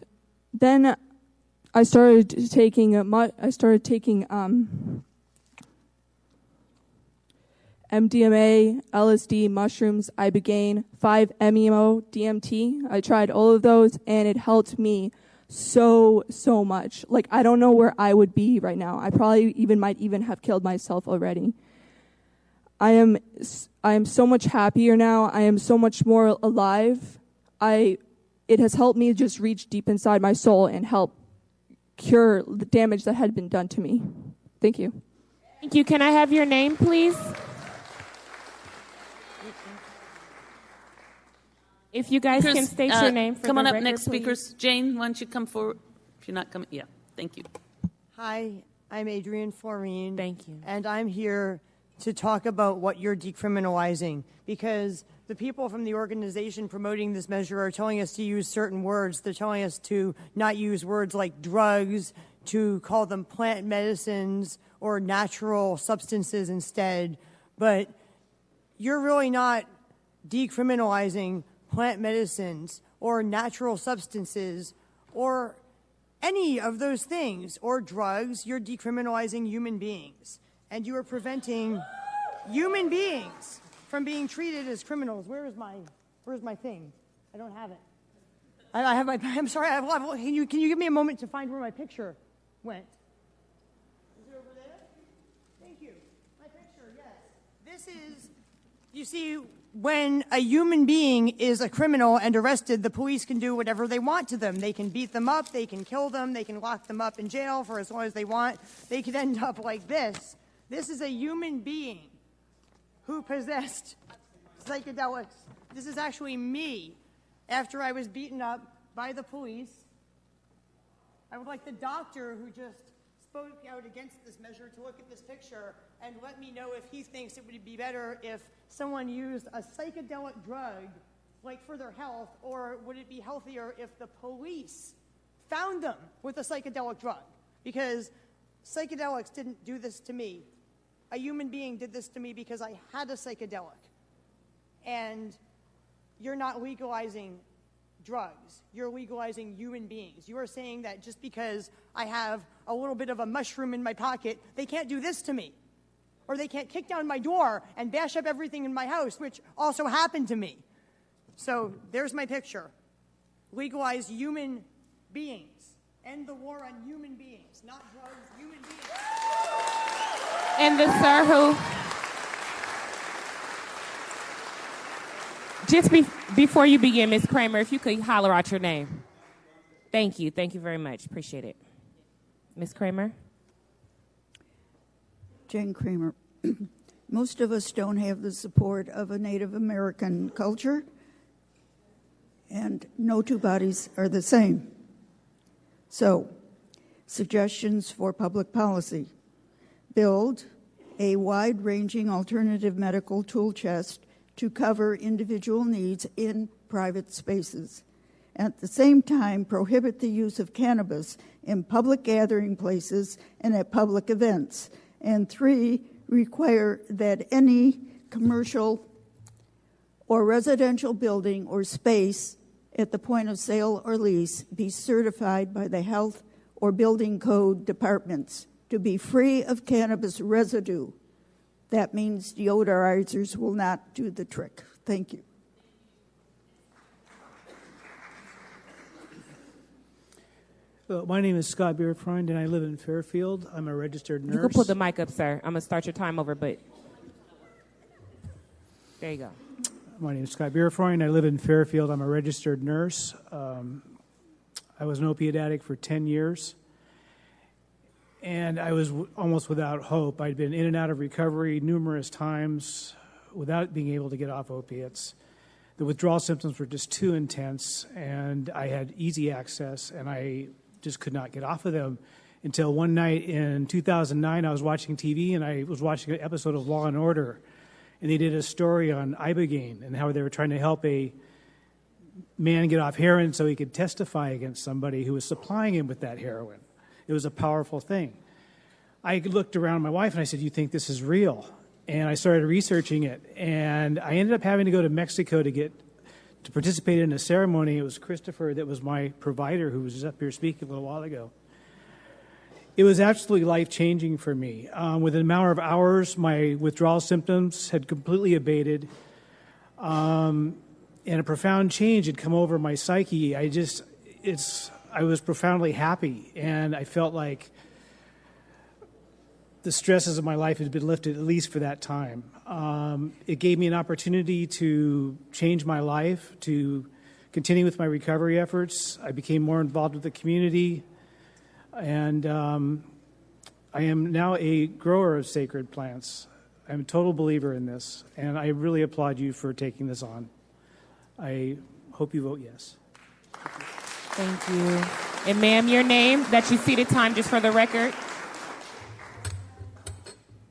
then I started taking MDMA, LSD, mushrooms, ibogaine, 5-MeO-DMT. I tried all of those, and it helped me so much. I don't know where I would be right now. I probably might even have killed myself already. I am so much happier now. I am so much more alive. It has helped me just reach deep inside my soul and help cure the damage that had been done to me. Thank you. Thank you. Can I have your name, please? If you guys can state your name for come the on up, record, next please. speakers. Jane, why don't you come forward? If you're not coming, yeah, thank you. Hi, I'm Adrienne Florine. Thank you. And I'm here to talk about what you're decriminalizing, because the people from the organization promoting this measure are telling us to use certain words. They're telling us to not use words like drugs, to call them plant medicines or natural substances instead. But you're really not decriminalizing plant medicines or natural substances or any of those things, or drugs. You're decriminalizing human beings, and you are preventing human beings from being treated as criminals. Where's my thing? I don't have it. I have my, I'm sorry, can you give me a moment to find where my picture went? Is it over there? Thank you. My picture, yes. This is, you see, when a human being is a criminal and arrested, the police can do whatever they want to them. They can beat them up, they can kill them, they can lock them up in jail for as long as they want. They could end up like this. This is a human being who possessed psychedelics. This is actually me after I was beaten up by the police. I would like the doctor who just spoke out against this measure to look at this picture and let me know if he thinks it would be better if someone used a psychedelic drug, like for their health, or would it be healthier if the police found them with a psychedelic drug? Because psychedelics didn't do this to me. A human being did this to me because I had a psychedelic. And you're not legalizing drugs. You're legalizing human beings. You are saying that just because I have a little bit of a mushroom in my pocket, they can't do this to me. Or they can't kick down my door and bash up everything in my house, which also happened to me. So there's my picture. Legalize human beings. End the war on human beings, not drugs, human beings. And the sir who... Just before you begin, Ms. Kramer, if you could holler out your name. Thank you. Thank you very much. Appreciate it. Ms. Kramer? Jane Kramer. Most of us don't have the support of a Native American culture. and no two bodies are the same. So, suggestions for public policy. Build a wide-ranging alternative medical tool chest to cover individual needs in private spaces. At the same time, prohibit the use of cannabis in public gathering places and at public events. And 3, require that any commercial or residential building or space at the point of sale or lease be certified by the health or building code departments to be free of cannabis residue. That means deodorizers will not do the trick. Thank you. My name is Scott Bierfreund, and I live in Fairfield. I'm a registered nurse. You can put the mic up, sir. I'm going to start your time over, but there you go. My name is Scott Bierfreund. I live in Fairfield. I'm a registered nurse. I was an opiate addict for 10 years, and I was almost without hope. I'd been in and out of recovery numerous times without being able to get off opiates. The withdrawal symptoms were just too intense, and I had easy access, and I just could not get off of them until one night in 2009, I was watching TV, and I was watching an episode of Law & Order, and they did a story on Ibogaine and how they were trying to help a man get off heroin so he could testify against somebody who was supplying him with that heroin. It was a powerful thing. I looked around at my wife, and I said, "You think this is real?" And I started researching it, and I ended up having to go to Mexico to participate in a ceremony. It was Christopher that was my provider, who was just up here speaking a little while ago. It was absolutely life-changing for me. Within a matter of hours, my withdrawal symptoms had completely abated, and a profound change had come over my psyche. I was profoundly happy, and I felt like the stresses of my life had been lifted, at least for that time. It gave me an opportunity to change my life, to continue with my recovery efforts. I became more involved with the community, and I am now a grower of sacred plants. I'm a total believer in this, and I really applaud you for taking this on. I hope you vote yes. Thank you. And ma'am, your name, that you see the time just for the record.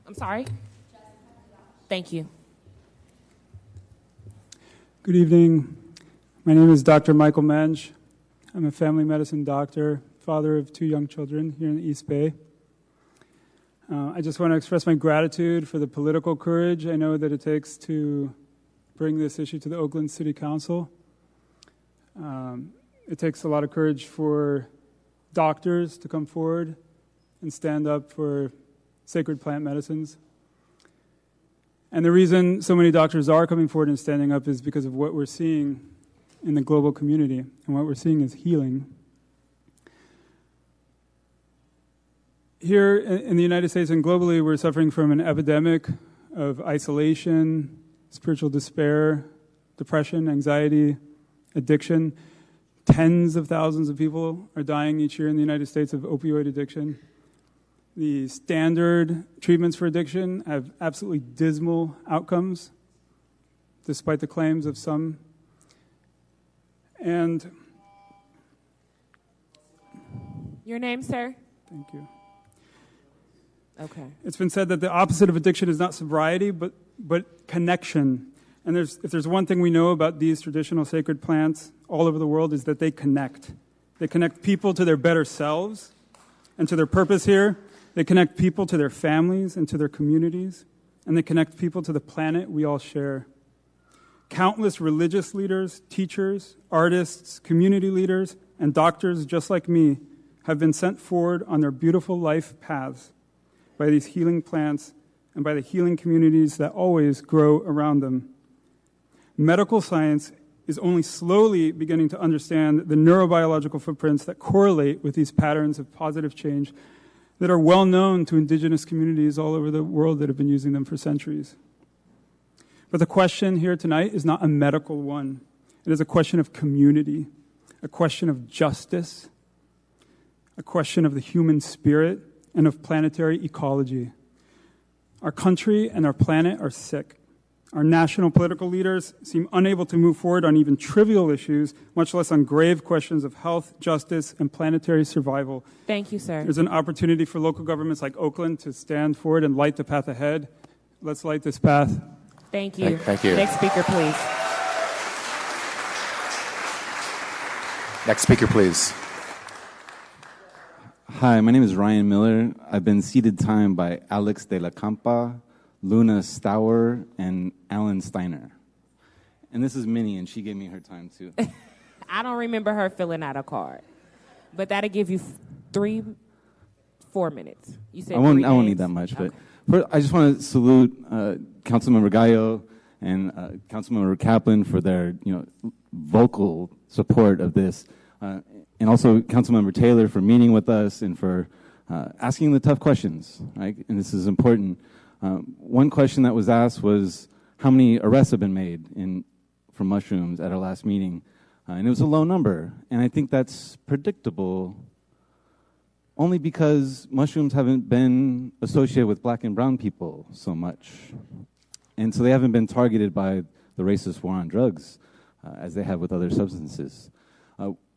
I'm sorry. Thank you. Good evening. My name is Dr. Michael Menge. I'm a family medicine doctor, father of 2 young children here in the East Bay. I just want to express my gratitude for the political courage I know that it takes to bring this issue to the Oakland City Council. It takes a lot of courage for doctors to come forward and stand up for sacred plant medicines. And the reason so many doctors are coming forward and standing up is because of what we're seeing in the global community. And what we're seeing is healing. Here in the United States and globally, we're suffering from an epidemic of isolation, spiritual despair, depression, anxiety, addiction. Tens of thousands of people are dying each year in the United States of opioid addiction. The standard treatments for addiction have absolutely dismal outcomes, despite the claims of some. And Your name, sir? thank you. Okay. It's been said that the opposite of addiction is not sobriety, but connection. And if there's one thing we know about these traditional sacred plants all over the world is that they connect. They connect people to their better selves and to their purpose here. They connect people to their families and to their communities. And they connect people to the planet we all share. Countless religious leaders, teachers, artists, community leaders, and doctors just like me have been sent forward on their beautiful life paths by these healing plants and by the healing communities that always grow around them. Medical science is only slowly beginning to understand the neurobiological footprints that correlate with these patterns of positive change that are well known to indigenous communities all over the world that have been using them for centuries. But the question here tonight is not a medical one. It is a question of community, a question of justice, a question of the human spirit, and of planetary ecology. Our country and our planet are sick. Our national political leaders seem unable to move forward on even trivial issues, much less on grave questions of health, justice, and planetary survival. Thank you, sir. There's an opportunity for local governments like Oakland to stand forward and light the path ahead. Let's light this path. Thank you. Thank you. Next speaker, please. Next speaker, please. Hi, my name is Ryan Miller. I've been ceded time by Alex de la Campa, Luna Stour, and Alan Steiner. And this is Minnie, and she gave me her time too. I don't remember her filling out a card, but that'll give you 4 minutes. You said I won't three names? need that much, but I just want to salute Councilmember Gallo and Councilmember Kaplan for their vocal support of this, and also Councilmember Taylor for meeting with us and for asking the tough questions. Right? And this is important. One question that was asked was how many arrests have been made for mushrooms at our last meeting, and it was a low number. And I think that's predictable, only because mushrooms haven't been associated with black and brown people so much, and so they haven't been targeted by the racist war on drugs as they have with other substances.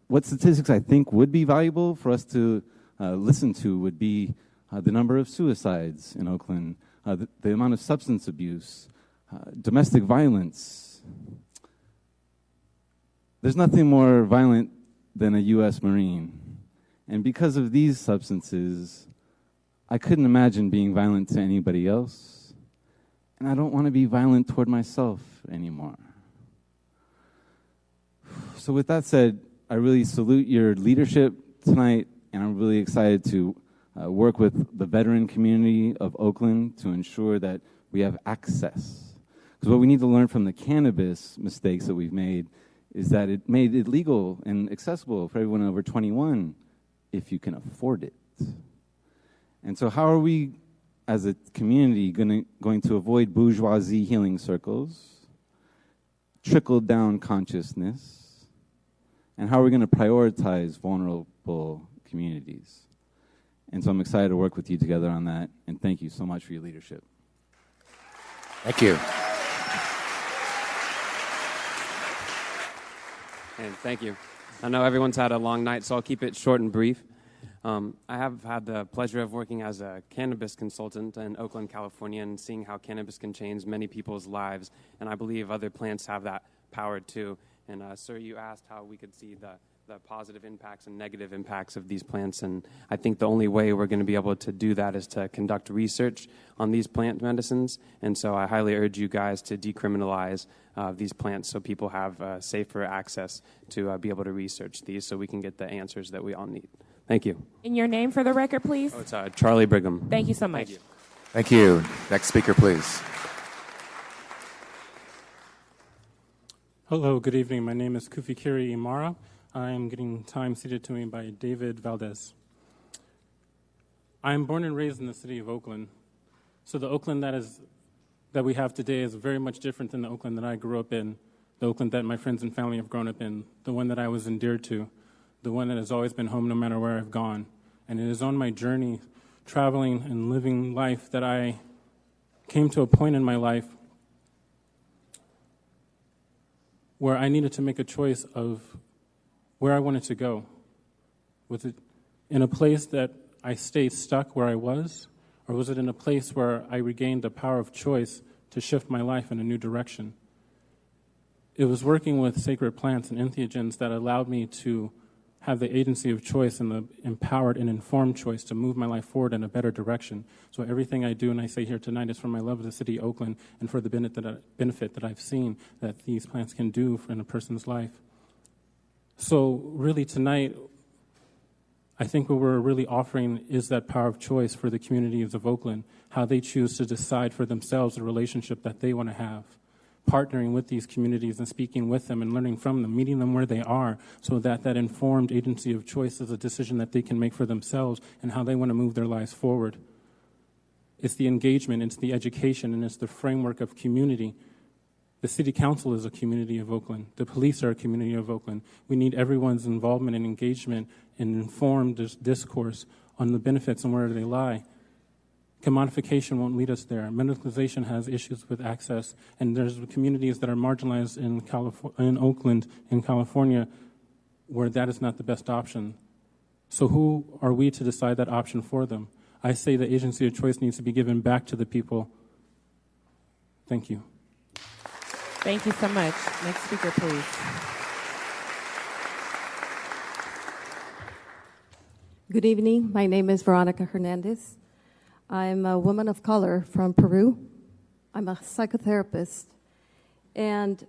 What statistics I think would be valuable for us to listen to would be the number of suicides in Oakland, the amount of substance abuse, domestic violence. There's nothing more violent than a U.S. Marine. And because of these substances, I couldn't imagine being violent to anybody else. And I don't want to be violent toward myself anymore. So with that said, I really salute your leadership tonight, and I'm really excited to work with the veteran community of Oakland to ensure that we have access. Because what we need to learn from the cannabis mistakes that we've made is that it made it legal and accessible for everyone over 21 if you can afford it. And so how are we as a community going to avoid bourgeoisie healing circles, trickle-down consciousness, and how are we going to prioritize vulnerable communities? And so I'm excited to work with you together on that, and thank you so much for your leadership. Thank you. And thank you. I know everyone's had a long night, so I'll keep it short and brief. I have had the pleasure of working as a cannabis consultant in Oakland, California, and seeing how cannabis can change many people's lives, and I believe other plants have that power too. And sir, you asked how we could see the positive impacts and negative impacts of these plants, and I think the only way we're going to be able to do that is to conduct research on these plant medicines, and so I highly urge you guys to decriminalize these plants so people have safer access to be able to research these so we can get the answers that we all need. Thank you. And your name for the record, please? Oh, it's Charlie Brigham. Thank you so much. Thank you. Thank you. Next speaker, please. Hello, good evening. My name is Kufikiri Imara. I am getting time ceded to me by David Valdez. I am born and raised in the city of Oakland. So the Oakland that we have today is very much different than the Oakland that I grew up in, the Oakland that my friends and family have grown up in, the one that I was endeared to, the one that has always been home no matter where I've gone. And it is on my journey, traveling and living life, that I came to a point in my life where I needed to make a choice of where I wanted to go. Was it in a place that I stayed stuck where I was, or was it in a place where I regained the power of choice to shift my life in a new direction? It was working with sacred plants and entheogens that allowed me to have the agency of choice and the empowered and informed choice to move my life forward in a better direction. So everything I do and I say here tonight is for my love of the city of Oakland and for the benefit that I've seen that these plants can do in a person's life. So really tonight, I think what we're really offering is that power of choice for the communities of Oakland, how they choose to decide for themselves the relationship that they want to have, partnering with these communities and speaking with them and learning from them, meeting them where they are, so that that informed agency of choice is a decision that they can make for themselves and how they want to move their lives forward. It's the engagement, it's the education, and it's the framework of community. The City Council is a community of Oakland. The police are a community of Oakland. We need everyone's involvement and engagement and informed discourse on the benefits and where they lie. Commodification won't lead us there. Medicalization has issues with access, and there's communities that are marginalized in Oakland, in California, where that is not the best option. So who are we to decide that option for them? I say the agency of choice needs to be given back to the people. Thank you. Thank you so much. Next speaker, please. Good evening. My name is Veronica Hernandez. I'm a woman of color from Peru. I'm a psychotherapist. And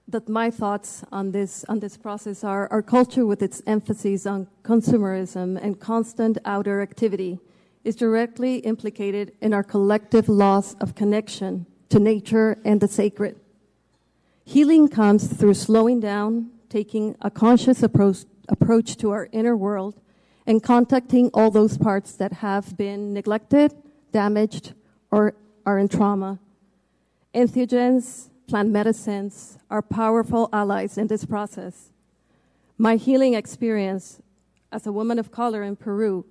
that my thoughts on this process are our culture, with its emphasis on consumerism and constant outer activity, is directly implicated in our collective loss of connection to nature and the sacred. Healing comes through slowing down, taking a conscious approach to our inner world, and contacting all those parts that have been neglected, damaged, or are in trauma. Entheogens, plant medicines, are powerful allies in this process. My healing experience as a woman of color in Peru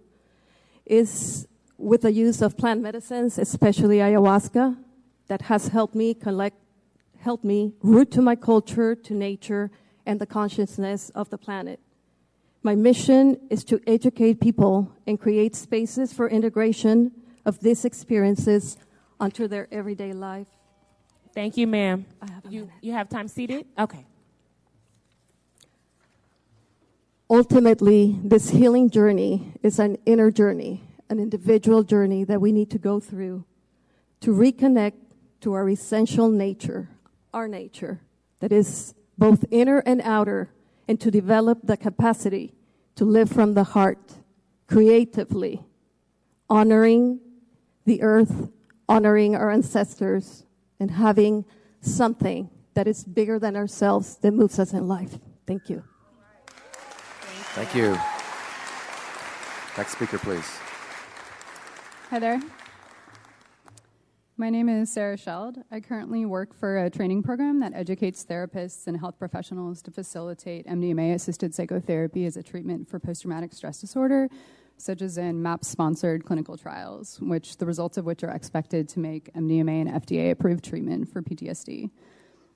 is with the use of plant medicines, especially ayahuasca, that has helped me root to my culture, to nature, and the consciousness of the planet. My mission is to educate people and create spaces for integration of these experiences onto their everyday life. Thank you, ma'am. You have time seated? Okay. Ultimately, this healing journey is an inner journey, an individual journey that we need to go through to reconnect to our essential nature, our nature, that is both inner and outer, and to develop the capacity to live from the heart, creatively, honoring the earth, honoring our ancestors, and having something that is bigger than ourselves that moves us in life. Thank you. Thank you. Next speaker, please. Hi there. My name is Sarah Sheld. I currently work for a training program that educates therapists and health professionals to facilitate MDMA-assisted psychotherapy as a treatment for post-traumatic stress disorder, such as in MAP-sponsored clinical trials, which the results of which are expected to make MDMA an FDA-approved treatment for PTSD.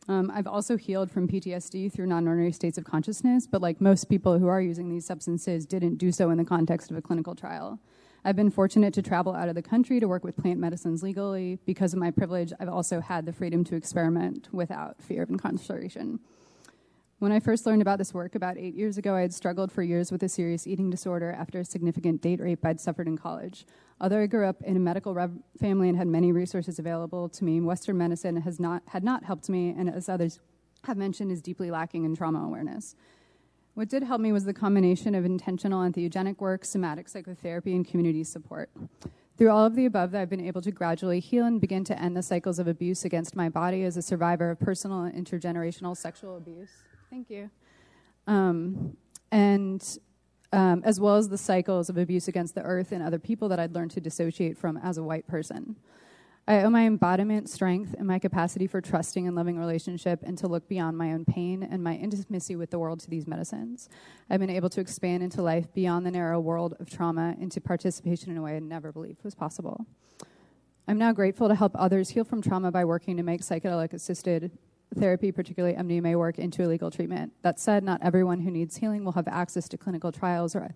I've also healed from PTSD through non-ordinary states of consciousness, but like most people who are using these substances, didn't do so in the context of a clinical trial. I've been fortunate to travel out of the country to work with plant medicines legally. Because of my privilege, I've also had the freedom to experiment without fear of incarceration. When I first learned about this work about 8 years ago, I had struggled for years with a serious eating disorder after a significant date rape I'd suffered in college. Although I grew up in a medical family and had many resources available to me, Western medicine had not helped me, and as others have mentioned, is deeply lacking in trauma awareness. What did help me was the combination of intentional entheogenic work, somatic psychotherapy, and community support. Through all of the above, I've been able to gradually heal and begin to end the cycles of abuse against my body as a survivor of personal and intergenerational sexual abuse. Thank you. As well as the cycles of abuse against the earth and other people that I'd learned to dissociate from as a white person. I owe my embodiment, strength, and my capacity for trusting and loving relationship and to look beyond my own pain and my intimacy with the world to these medicines. I've been able to expand into life beyond the narrow world of trauma into participation in a way I never believed was possible. I'm now grateful to help others heal from trauma by working to make psychedelic-assisted therapy, particularly MDMA work, into a legal treatment. That said, not everyone who needs healing will have access to clinical trials or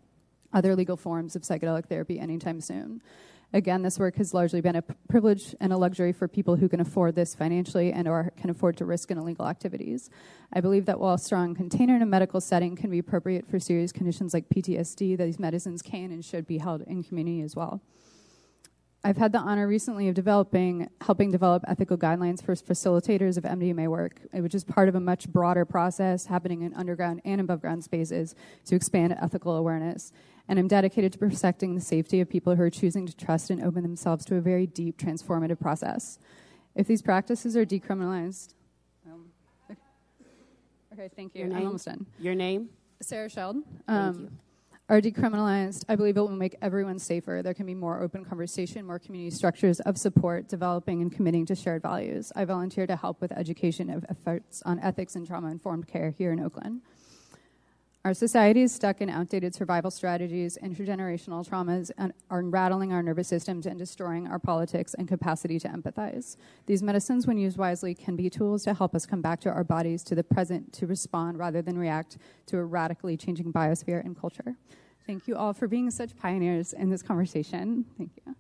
other legal forms of psychedelic therapy anytime soon. Again, this work has largely been a privilege and a luxury for people who can afford this financially and or can afford to risk in illegal activities. I believe that while a strong container in a medical setting can be appropriate for serious conditions like PTSD, that these medicines can and should be held in community as well. I've had the honor recently of helping develop ethical guidelines for facilitators of MDMA work, which is part of a much broader process happening in underground and above ground spaces to expand ethical awareness. And I'm dedicated to protecting the safety of people who are choosing to trust and open themselves to a very deep, transformative process. If these practices are decriminalized... okay, thank you. I'm almost done. Your name? Sarah Sheld. Thank you. Are decriminalized, I believe it will make everyone safer. There can be more open conversation, more community structures of support, developing and committing to shared values. I volunteer to help with education of efforts on ethics and trauma-informed care here in Oakland. Our society is stuck in outdated survival strategies, intergenerational traumas, and are rattling our nervous systems and destroying our politics and capacity to empathize. These medicines, when used wisely, can be tools to help us come back to our bodies, to the present, to respond rather than react to a radically changing biosphere and culture. Thank you all for being such pioneers in this conversation. Thank you.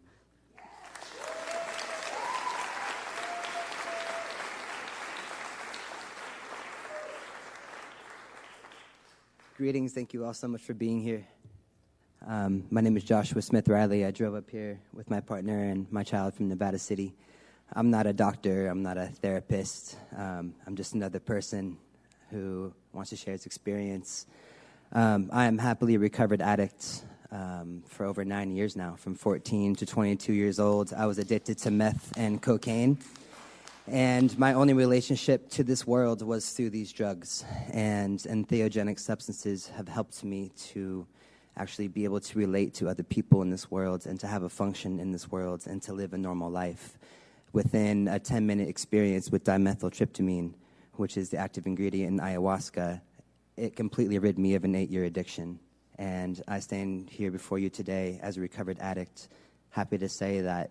Greetings. Thank you all so much for being here. My name is Joshua Smith Riley. I drove up here with my partner and my child from Nevada City. I'm not a doctor. I'm not a therapist. I'm just another person who wants to share his experience. I am happily a recovered addict for over 9 years now. From 14 to 22 years old, I was addicted to meth and cocaine. And my only relationship to this world was through these drugs. And entheogenic substances have helped me to actually be able to relate to other people in this world and to have a function in this world and to live a normal life. Within a 10-minute experience with dimethyltryptamine, which is the active ingredient in ayahuasca, it completely rid me of an 8-year addiction. And I stand here before you today as a recovered addict, happy to say that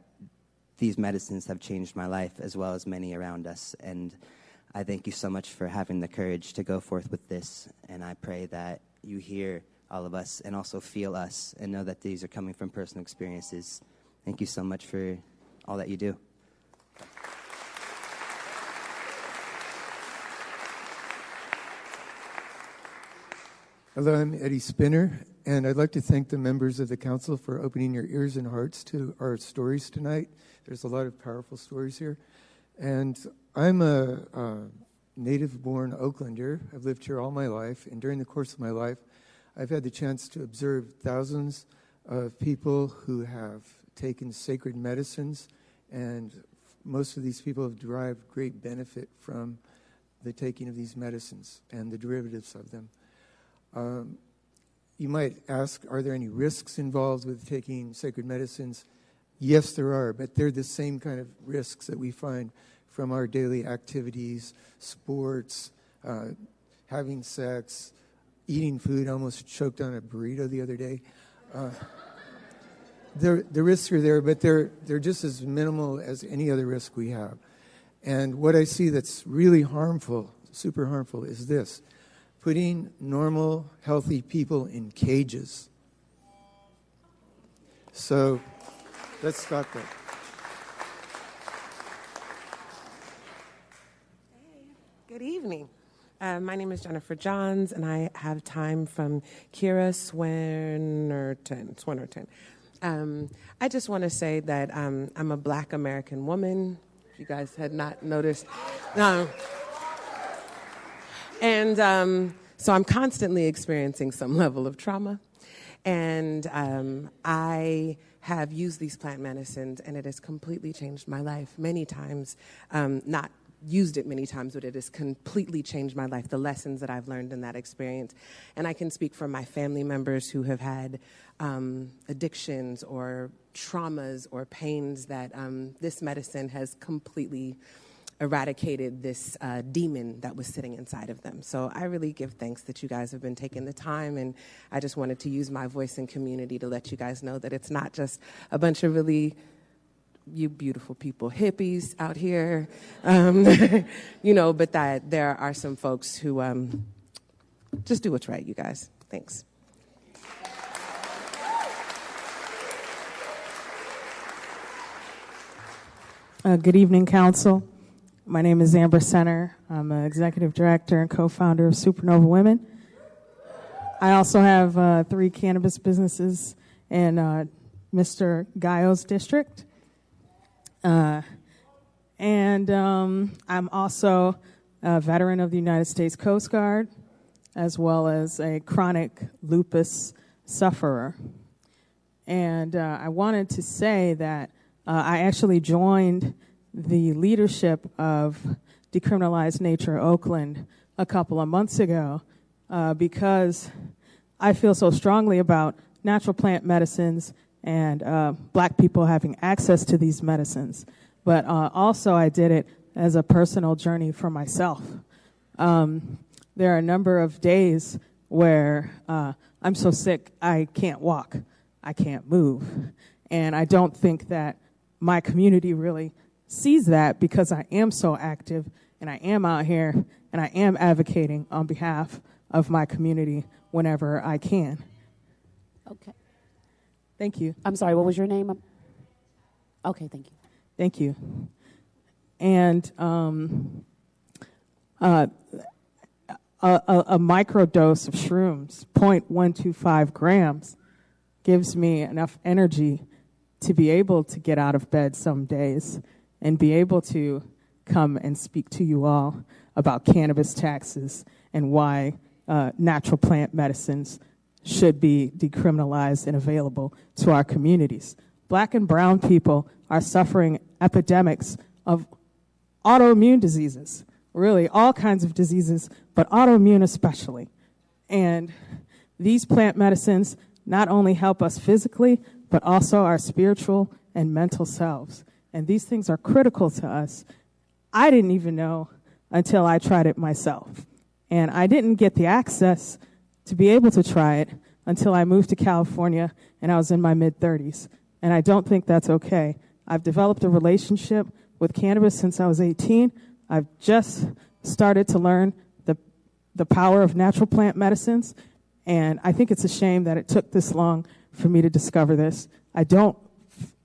these medicines have changed my life as well as many around us. And I thank you so much for having the courage to go forth with this. And I pray that you hear all of us and also feel us and know that these are coming from personal experiences. Thank you so much for all that you do. Hello, I'm Eddie Spinner, and I'd like to thank the members of the council for opening your ears and hearts to our stories tonight. There's a lot of powerful stories here. And I'm a native-born Oaklander. I've lived here all my life, and during the course of my life, I've had the chance to observe thousands of people who have taken sacred medicines, and most of these people have derived great benefit from the taking of these medicines and the derivatives of them. You might ask, are there any risks involved with taking sacred medicines? Yes, there are, but they're the same kind of risks that we find from our daily activities, sports, having sex, eating food. I almost choked on a burrito the other day. The risks are there, but they're just as minimal as any other risk we have. And what I see that's really harmful, super harmful, is this: putting normal, healthy people in cages. So let's stop that. Good evening. My name is Jennifer Johns, and I have time from Kira Swinerton. I just want to say that I'm a Black American woman, if you guys had not noticed. And so I'm constantly experiencing some level of trauma. And I have used these plant medicines, and it has completely changed my life many times. Not used it many times, but it has completely changed my life, the lessons that I've learned in that experience. And I can speak for my family members who have had addictions or traumas or pains that this medicine has completely eradicated this demon that was sitting inside of them. So I really give thanks that you guys have been taking the time, and I just wanted to use my voice in community to let you guys know that it's not just a bunch of really you beautiful people, hippies out here, you know, but that there are some folks who just do what's right, you guys. Thanks. Good evening, Council. My name is Amber Center. I'm an executive director and co-founder of Supernova Women. I also have 3 cannabis businesses in Mr. Gallo's district. And I'm also a veteran of the United States Coast Guard, as well as a chronic lupus sufferer. And I wanted to say that I actually joined the leadership of Decriminalized Nature Oakland a couple of months ago because I feel so strongly about natural plant medicines and Black people having access to these medicines. But also I did it as a personal journey for myself. There are a number of days where I'm so sick I can't walk, I can't move. And I don't think that my community really sees that because I am so active and I am out here and I am advocating on behalf of my community whenever I can. Okay. Thank you. I'm sorry, what was your name? Okay, thank you. Thank you. And a microdose of shrooms, 0.125 grams, gives me enough energy to be able to get out of bed some days and be able to come and speak to you all about cannabis taxes and why natural plant medicines should be decriminalized and available to our communities. Black and brown people are suffering epidemics of autoimmune diseases, really all kinds of diseases, but autoimmune especially. And these plant medicines not only help us physically, but also our spiritual and mental selves. And these things are critical to us. I didn't even know until I tried it myself. And I didn't get the access to be able to try it until I moved to California and I was in my mid-30s. And I don't think that's okay. I've developed a relationship with cannabis since I was 18. I've just started to learn the power of natural plant medicines. And I think it's a shame that it took this long for me to discover this. I don't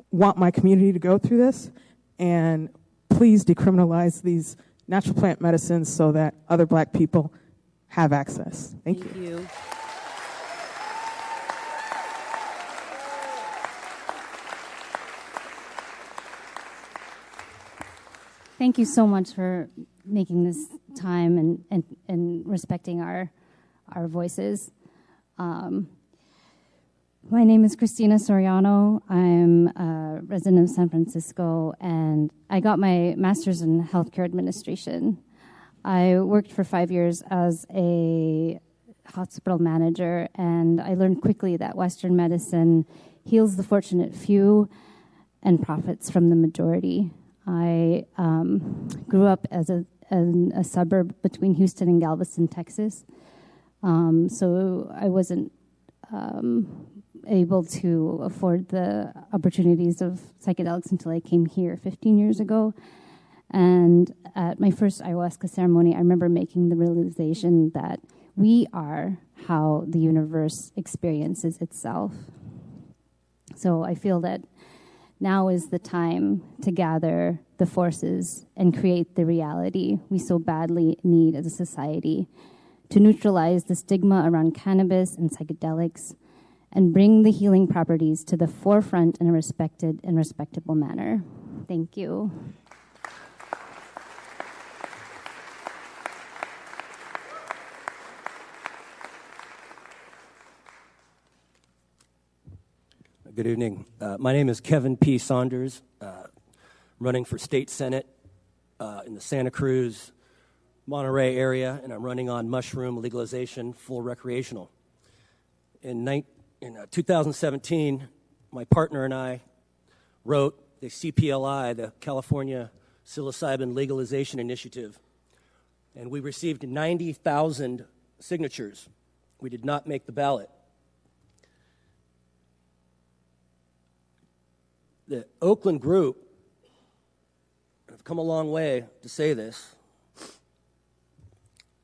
want my community to go through this. And please decriminalize these natural plant medicines so that other black people have access. Thank you. Thank you so much for making this time and respecting our voices. My name is Christina Soriano. I'm a resident of San Francisco, and I got my master's in healthcare administration. I worked for 5 years as a hospital manager, and I learned quickly that Western medicine heals the fortunate few and profits from the majority. I grew up as in a suburb between Houston and Galveston, Texas. So I wasn't able to afford the opportunities of psychedelics until I came here 15 years ago. And at my first ayahuasca ceremony, I remember making the realization that we are how the universe experiences itself. So I feel that now is the time to gather the forces and create the reality we so badly need as a society, to neutralize the stigma around cannabis and psychedelics and bring the healing properties to the forefront in a respected and respectable manner. Thank you. Good evening. My name is Kevin P. Saunders, running for state senate in the Santa Cruz, Monterey area, and I'm running on mushroom legalization, full recreational. In 2017, my partner and I wrote the CPLI, the California Psilocybin Legalization Initiative, and we received 90,000 signatures. We did not make the ballot. The Oakland group, I've come a long way to say this,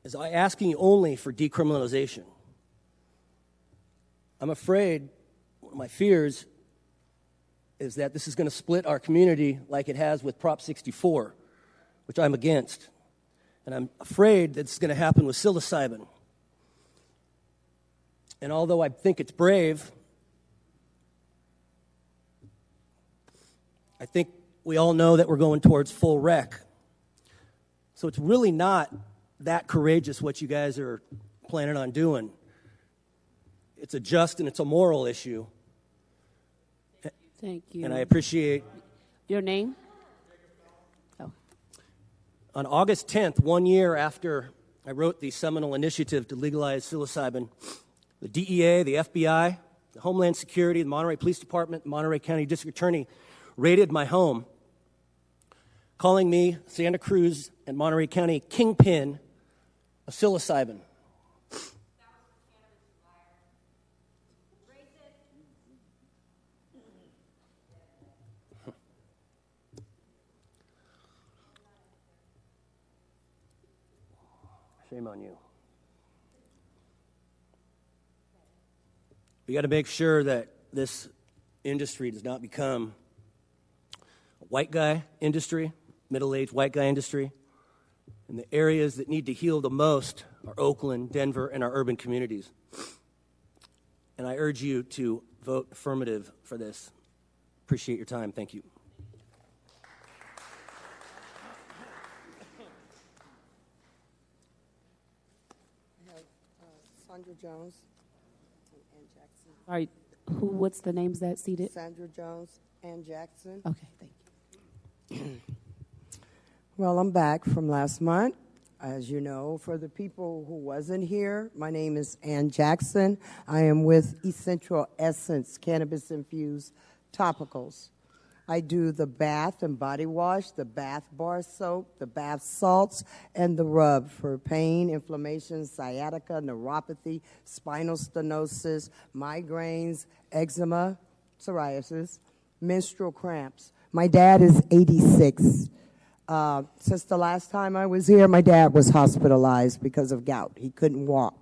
is asking only for decriminalization. I'm afraid, one of my fears is that this is going to split our community like it has with Prop 64, which I'm against. And I'm afraid that it's going to happen with psilocybin. And although I think it's brave, I think we all know that we're going towards full rec. So it's really not that courageous what you guys are planning on doing. It's a just and it's a moral issue. Thank you. And I appreciate... Your name? On August 10th, 1 year after I wrote the seminal initiative to legalize psilocybin, the DEA, the FBI, the Homeland Security, the Monterey Police Department, the Monterey County District Attorney raided my home, calling me Santa Cruz and Monterey County kingpin of psilocybin. Shame on you. We got to make sure that this industry does not become a white guy industry, middle-aged white guy industry. And the areas that need to heal the most are Oakland, Denver, and our urban communities. And I urge you to vote affirmative for this. Appreciate your time. Thank you. Sandra Jones and Ann Jackson. All right, what's the names that seated? Sandra Jones, Ann Jackson. Okay, thank you. Well, I'm back from last month. As you know, for the people who wasn't here, my name is Ann Jackson. I am with Essential Essence Cannabis-Infused Topicals. I do the bath and body wash, the bath bar soap, the bath salts, and the rub for pain, inflammation, sciatica, neuropathy, spinal stenosis, migraines, eczema, psoriasis, menstrual cramps. My dad is 86. Since the last time I was here, my dad was hospitalized because of gout. He couldn't walk.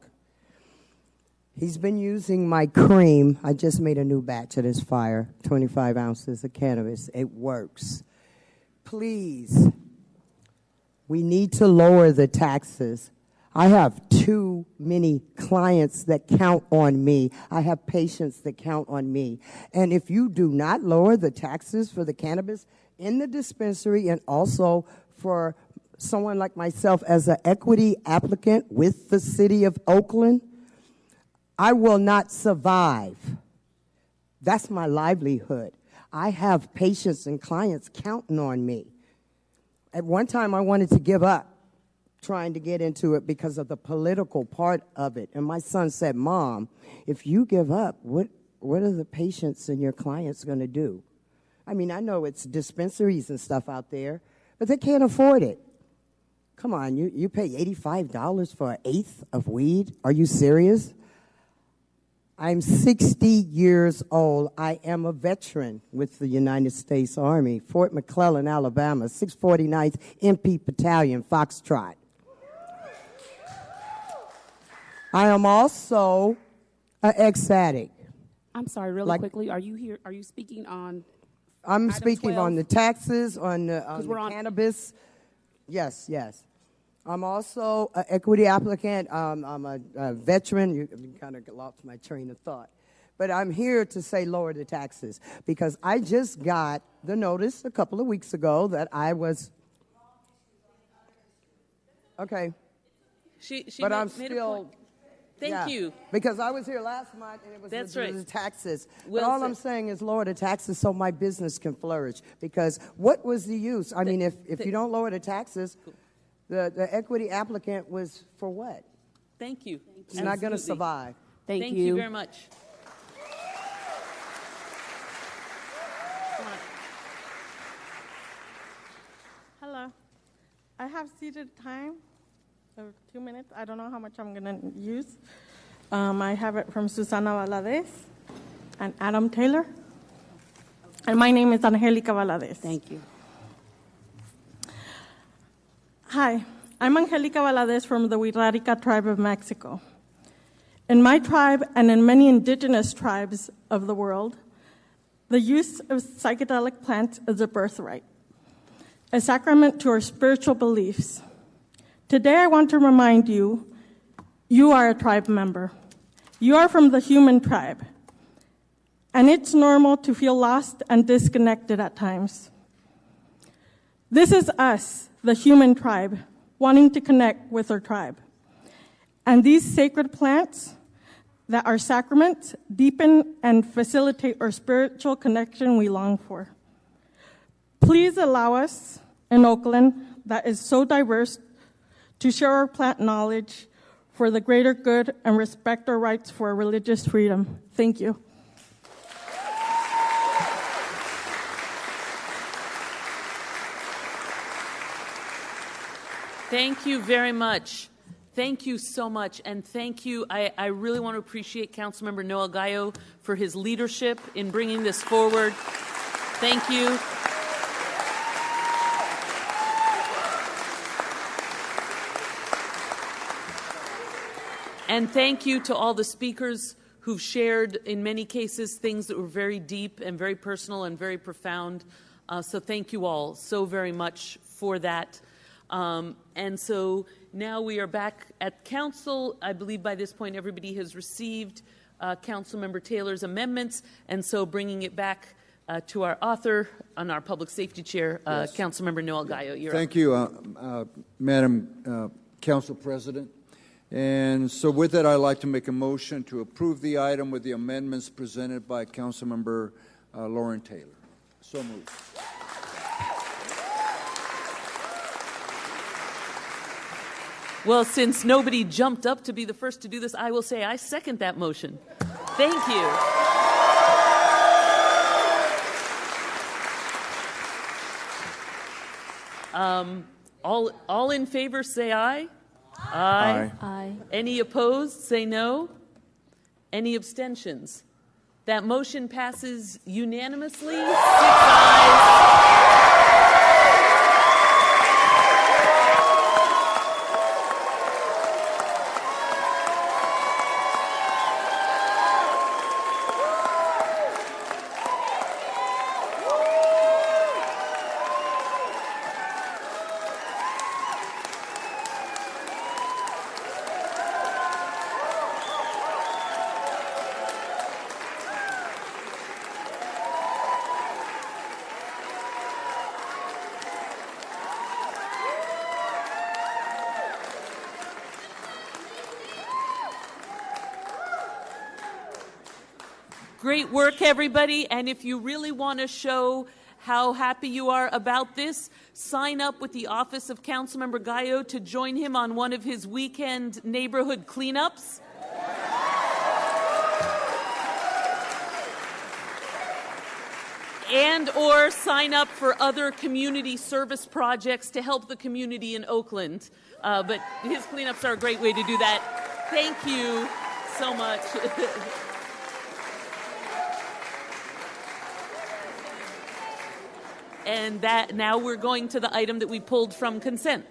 He's been using my cream. I just made a new batch of this fire, 25 ounces of cannabis. It works. Please, we need to lower the taxes. I have too many clients that count on me. I have patients that count on me. And if you do not lower the taxes for the cannabis in the dispensary and also for someone like myself as an equity applicant with the City of Oakland, I will not survive. That's my livelihood. I have patients and clients counting on me. At one time, I wanted to give up trying to get into it because of the political part of it. And my son said, Mom, if you give up, what are the patients and your clients going to do? I mean, I know it's dispensaries and stuff out there, but they can't afford it. Come on, you pay $85 for an eighth of weed? Are you serious? I'm 60 years old. I am a veteran with the United States Army, Fort McClellan, Alabama, 649th MP Battalion, Foxtrot. I am also an ex-addict. I'm sorry, really quickly, are you speaking on I'm item speaking 12? on the taxes, on the cannabis. Yes, yes. I'm also an equity applicant. I'm a veteran. You kind of lost my train of thought. But I'm here to say lower the taxes because I just got the notice a couple of weeks ago that I was. Okay. But I'm made a still. point. Thank you. Because I was here last month and it was That's the right. taxes. Well but all said. I'm saying is lower the taxes so my business can flourish. Because what was the use? I mean, if you don't lower the taxes, the equity applicant was for what? Thank you. It's not going to survive. Thank you very much. Hello. I have seated time of 2 minutes. I don't know how much I'm going to use. I have it from Susana Valadez and Adam Taylor. And my name is Angelica Valadez. Thank you. Hi, I'm Angelica Valadez from the Huirrárica tribe of Mexico. In my tribe and in many indigenous tribes of the world, the use of psychedelic plants is a birthright, a sacrament to our spiritual beliefs. Today I want to remind you, you are a tribe member. You are from the human tribe. And it's normal to feel lost and disconnected at times. This is us, the human tribe, wanting to connect with our tribe. And these sacred plants that are sacraments deepen and facilitate our spiritual connection we long for. Please allow us in Oakland, that is so diverse, to share our plant knowledge for the greater good and respect our rights for religious freedom. Thank you. Thank you very much. Thank you so much. And thank you. I really want to appreciate Councilmember Noel Gallo for his leadership in bringing this forward. Thank you. And thank you to all the speakers who've shared, in many cases, things that were very deep and very personal and very profound. So thank you all so very much for that. And so now we are back at council. I believe by this point everybody has received Councilmember Taylor's amendments, and so bringing it back to our author and our public safety chair, Yes. Councilmember Noel Gallo. You're up. Thank you, Madam Council President. And so with that, I'd like to make a motion to approve the item with the amendments presented by Councilmember Lauren Taylor. So moved. Well, since nobody jumped up to be the first to do this, I will say I second that motion. Thank you. All in favor, say aye. Aye. Aye. Any opposed, say no. Any abstentions? That motion passes unanimously. 6 ayes. Great work, everybody. And if you really want to show how happy you are about this, sign up with the Office of Councilmember Gallo to join him on one of his weekend neighborhood cleanups. And or sign up for other community service projects to help the community in Oakland. But his cleanups are a great way to do that. Thank you so much. And that now we're going to the item that we pulled from consent.